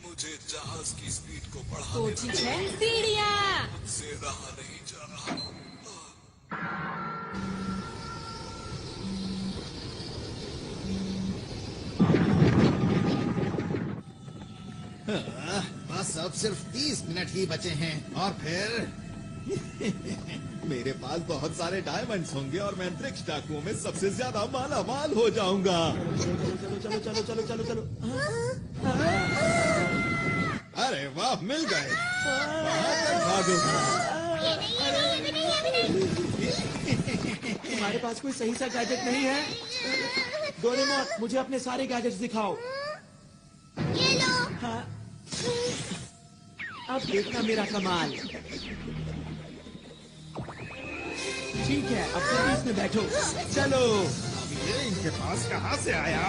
मुझे जहाज की स्पीड को तो बढ़ाने ठीक है, सीढ़ियाँ। से रहा नहीं जा रहा। बस अब सिर्फ 30 मिनट ही बचे हैं और फिर मेरे पास बहुत सारे डायमंड्स होंगे और मैं अंतरिक्ष डाकुओं में सबसे ज्यादा माला माल हो जाऊंगा। चलो चलो चलो चलो चलो चलो। अरे वाह, मिल गए। वहाँ तक भागोगे। तुम्हारे पास कोई सही सा गैजेट नहीं है? डोरेमोन, मुझे अपने सारे गैजेट्स दिखाओ। ये लो। हाँ। अब देखना मेरा कमाल। ठीक है, अब जल्दी इसमें बैठो। चलो। अब ये इनके पास कहाँ से आया?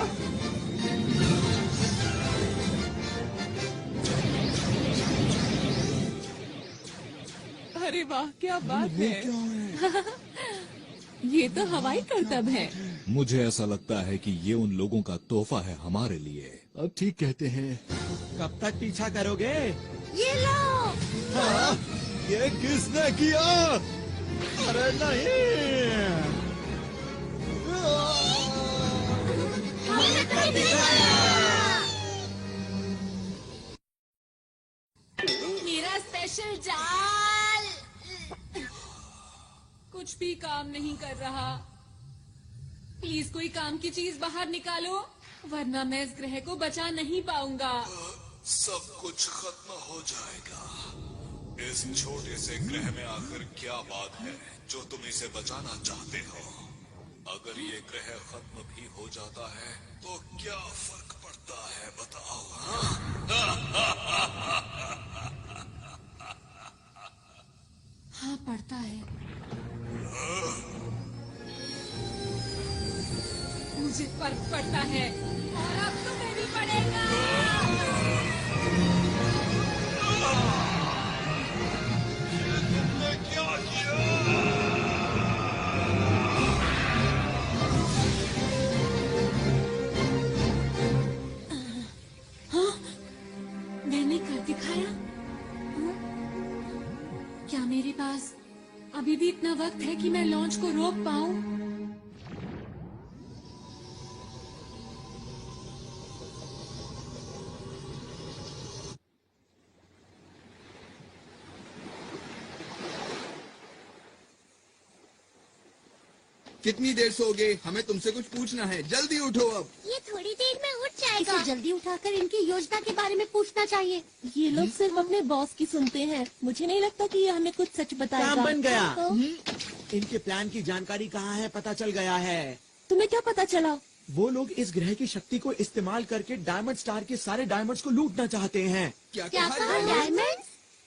अरे वाह, क्या बात है। ये तो हवाई करतब है। मुझे ऐसा लगता है कि ये उन लोगों का तोहफा है हमारे लिए। अब ठीक कहते हैं। कब तक पीछा करोगे? ये लो। हाँ, ये किसने किया? अरे नहीं। मेरा स्पेशल जाल कुछ भी काम नहीं कर रहा। प्लीज कोई काम की चीज बाहर निकालो, वरना मैं इस ग्रह को बचा नहीं पाऊंगा। सब कुछ खत्म हो जाएगा। इस छोटे से ग्रह में आखिर क्या बात है जो तुम इसे बचाना चाहते हो? अगर ये ग्रह खत्म भी हो जाता है तो क्या फर्क पड़ता है, बताओ? हाँ, पड़ता है। मुझे फर्क पड़ता है और अब तुम्हें भी पड़ेगा। तुमने क्या किया? हाँ, मैंने कर दिखाया। क्या मेरे पास अभी भी इतना वक्त है कि मैं लॉन्च को रोक पाऊं? कितनी देर सोओगे? हमें तुमसे कुछ पूछना है, जल्दी उठो अब। ये थोड़ी देर में उठ जाएगा। इसे जल्दी उठाकर इनकी योजना के बारे में पूछना चाहिए। ये लोग सिर्फ अपने बॉस की सुनते हैं। मुझे नहीं लगता कि ये हमें कुछ सच बताएगा। काम बन गया। तो? इनके प्लान की जानकारी कहाँ है पता चल गया है। तुम्हें क्या पता चला? वो लोग इस ग्रह की शक्ति को इस्तेमाल करके डायमंड स्टार के सारे डायमंड्स को लूटना चाहते हैं। क्या क्या कहा? डायमंड?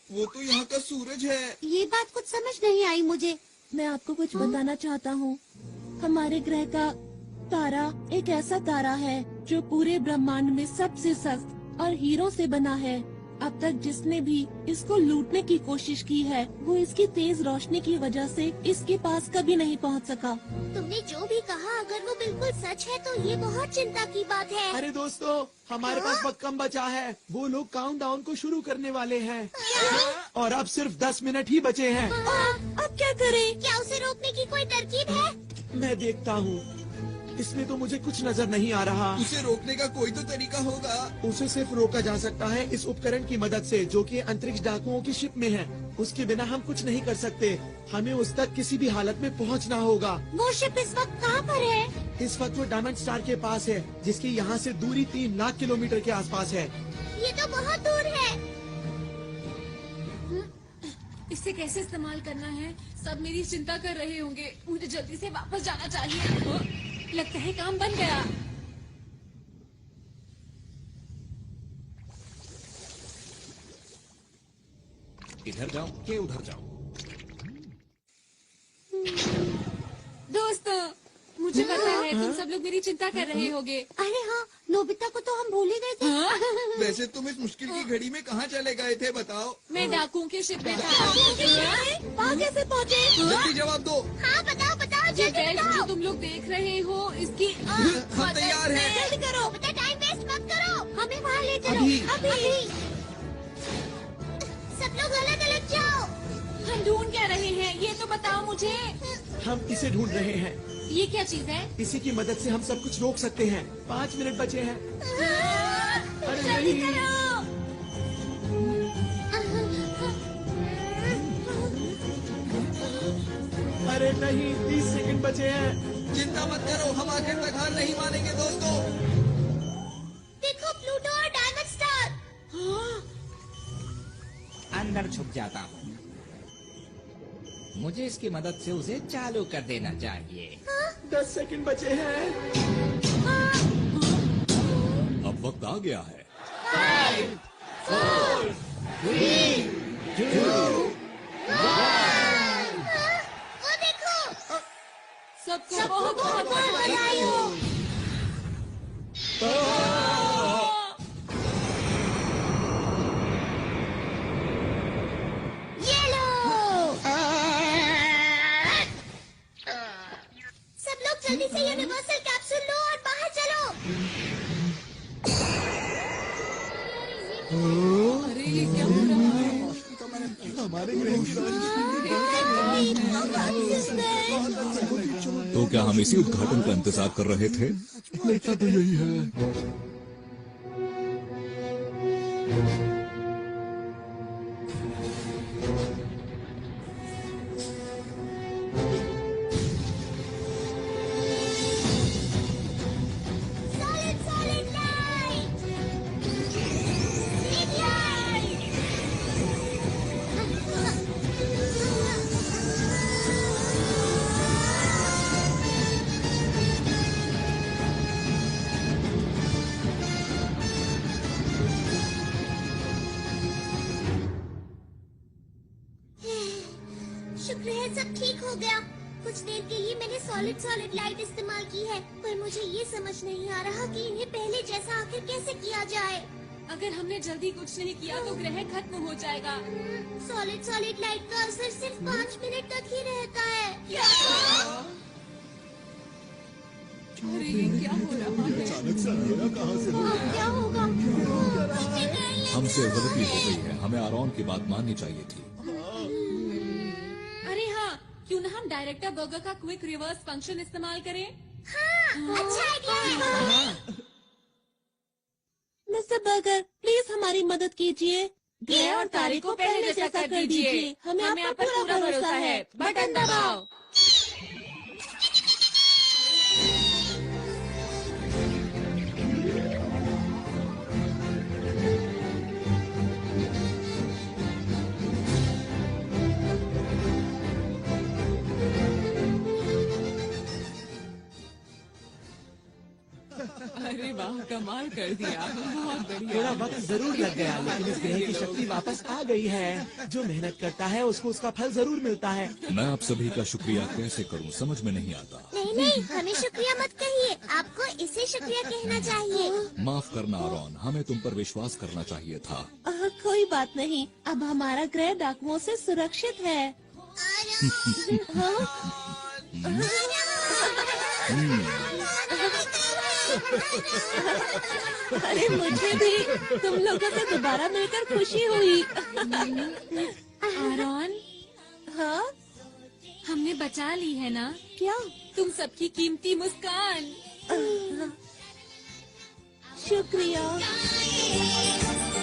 वो तो यहाँ का सूरज है। ये बात कुछ समझ नहीं आई मुझे। मैं आपको कुछ बताना चाहता हूँ। हमारे ग्रह का तारा एक ऐसा तारा है जो पूरे ब्रह्मांड में सबसे सख्त और हीरो से बना है। अब तक जिसने भी इसको लूटने की कोशिश की है वो इसकी तेज रोशनी की वजह से इसके पास कभी नहीं पहुंच सका। तुमने जो भी कहा अगर वो बिल्कुल सच है तो ये बहुत चिंता की बात है। अरे दोस्तों, हमारे पास वक्त कम बचा है। वो लोग काउंटडाउन को शुरू करने वाले हैं और अब सिर्फ 10 मिनट ही बचे हैं। अब क्या करें? क्या उसे रोकने की कोई तरकीब है? मैं देखता हूँ। इसमें तो मुझे कुछ नजर नहीं आ रहा। उसे रोकने का कोई तो तरीका होगा। उसे सिर्फ रोका जा सकता है इस उपकरण की मदद से जो कि अंतरिक्ष डाकुओं की शिप में है। उसके बिना हम कुछ नहीं कर सकते। हमें उस तक किसी भी हालत में पहुंचना होगा। वो शिप इस वक्त कहाँ पर है? इस वक्त वो डायमंड स्टार के पास है, जिसकी यहाँ से दूरी 3 लाख किलोमीटर के आसपास है। ये तो बहुत दूर है। इसे कैसे इस्तेमाल करना है? सब मेरी चिंता कर रहे होंगे। मुझे जल्दी से वापस जाना चाहिए। लगता है काम बन गया। इधर जाओ के उधर जाओ। दोस्तों, मुझे पता है तुम सब लोग मेरी चिंता कर रहे होगे। अरे हाँ, नोबिता को तो हम भूल ही गए थे। वैसे तुम इस मुश्किल की घड़ी में कहाँ चले गए थे बताओ? मैं डाकुओं के शिप में था। वहाँ कैसे पहुँचे? जल्दी जवाब दो। हाँ बताओ बताओ ये जल्दी बेल्ट बताओ। जो तुम लोग देख रहे हो, इसकी हम तैयार हैं। जल्दी करो, बेटा टाइम वेस्ट मत करो। हमें वहाँ ले चलो। अभी। अभी। सब लोग अलग अलग जाओ। हम ढूंढ क्या रहे हैं, ये तो बताओ मुझे। हम इसे ढूंढ रहे हैं। ये क्या चीज है? इसी की मदद से हम सब कुछ रोक सकते हैं। 5 मिनट बचे हैं। अरे जल्दी नहीं। करो। अरे नहीं, 30 सेकंड बचे हैं। चिंता मत करो, हम आखिर तक हार नहीं मानेंगे दोस्तों। देखो प्लूटो और डायमंड स्टार। अंदर छुप जाता हूँ। मुझे इसकी मदद से उसे चालू कर देना चाहिए। 10 सेकंड बचे हैं। अब वक्त आ गया है। 5, 4, 3, 2, 1। वो देखो। सबको बहुत बहुत बधाई हो। ये लो। सब लोग जल्दी से यूनिवर्सल कैप्सूल लो और बाहर चलो। अरे ये क्या हो रहा है? हमारे ग्रह की तो क्या हम इसी उद्घाटन का इंतजार कर रहे थे? लगता तो यही है। Solid, solid light. Big light. शुक्र है सब ठीक हो गया। कुछ देर के लिए मैंने सॉलिड लाइट इस्तेमाल की है, पर मुझे ये समझ नहीं आ रहा कि इन्हें पहले जैसा आखिर कैसे किया जाए। अगर हमने जल्दी कुछ नहीं किया तो ग्रह खत्म हो जाएगा। सॉलिड लाइट का असर सिर्फ 5 मिनट तक ही रहता है। अरे ये क्या हो रहा है? अचानक से अंधेरा कहाँ से हो अब क्या होगा? हमसे गलती हो गई है, हमें आरोन की बात माननी चाहिए थी। अरे हाँ, क्यों ना हम डायरेक्टर बर्गर का क्विक रिवर्स फंक्शन इस्तेमाल करें? हाँ, अच्छा आइडिया है। मिस्टर बर्गर, प्लीज हमारी मदद कीजिए। ग्रह और तारे को पहले जैसा कर दीजिए। हमें आप पर पूरा भरोसा है। बटन दबाओ। अरे वाह, कमाल कर दिया, बहुत बढ़िया। थोड़ा वक्त जरूर लग गया, लेकिन इस ग्रह की शक्ति वापस आ गई है। जो मेहनत करता है उसको उसका फल जरूर मिलता है। मैं आप सभी का शुक्रिया कैसे करूं, समझ में नहीं आता। नहीं, हमें शुक्रिया मत कहिए, आपको इसे शुक्रिया कहना चाहिए। माफ करना आरोन, हमें तुम पर विश्वास करना चाहिए था। कोई बात नहीं, अब हमारा ग्रह डाकुओं से सुरक्षित है। अरे मुझे भी तुम लोगों से दोबारा मिलकर खुशी हुई। आरोन, हाँ, हमने बचा ली है ना? क्या? तुम सबकी कीमती मुस्कान। शुक्रिया।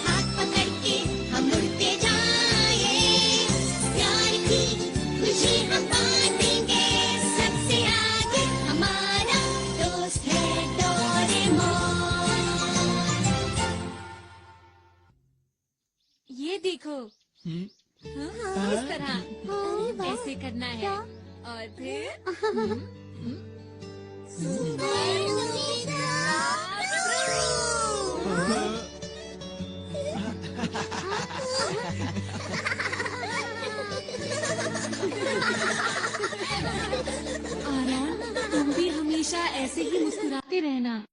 हाथ पकड़ के हम उड़ते जाएं, प्यार की खुशी हम बांटेंगे। सबसे आगे हमारा दोस्त है डोरेमोन। ये देखो, हाँ, इस तरह करना है और फिर आरोन, तुम भी हमेशा ऐसे ही मुस्कुराते रहना।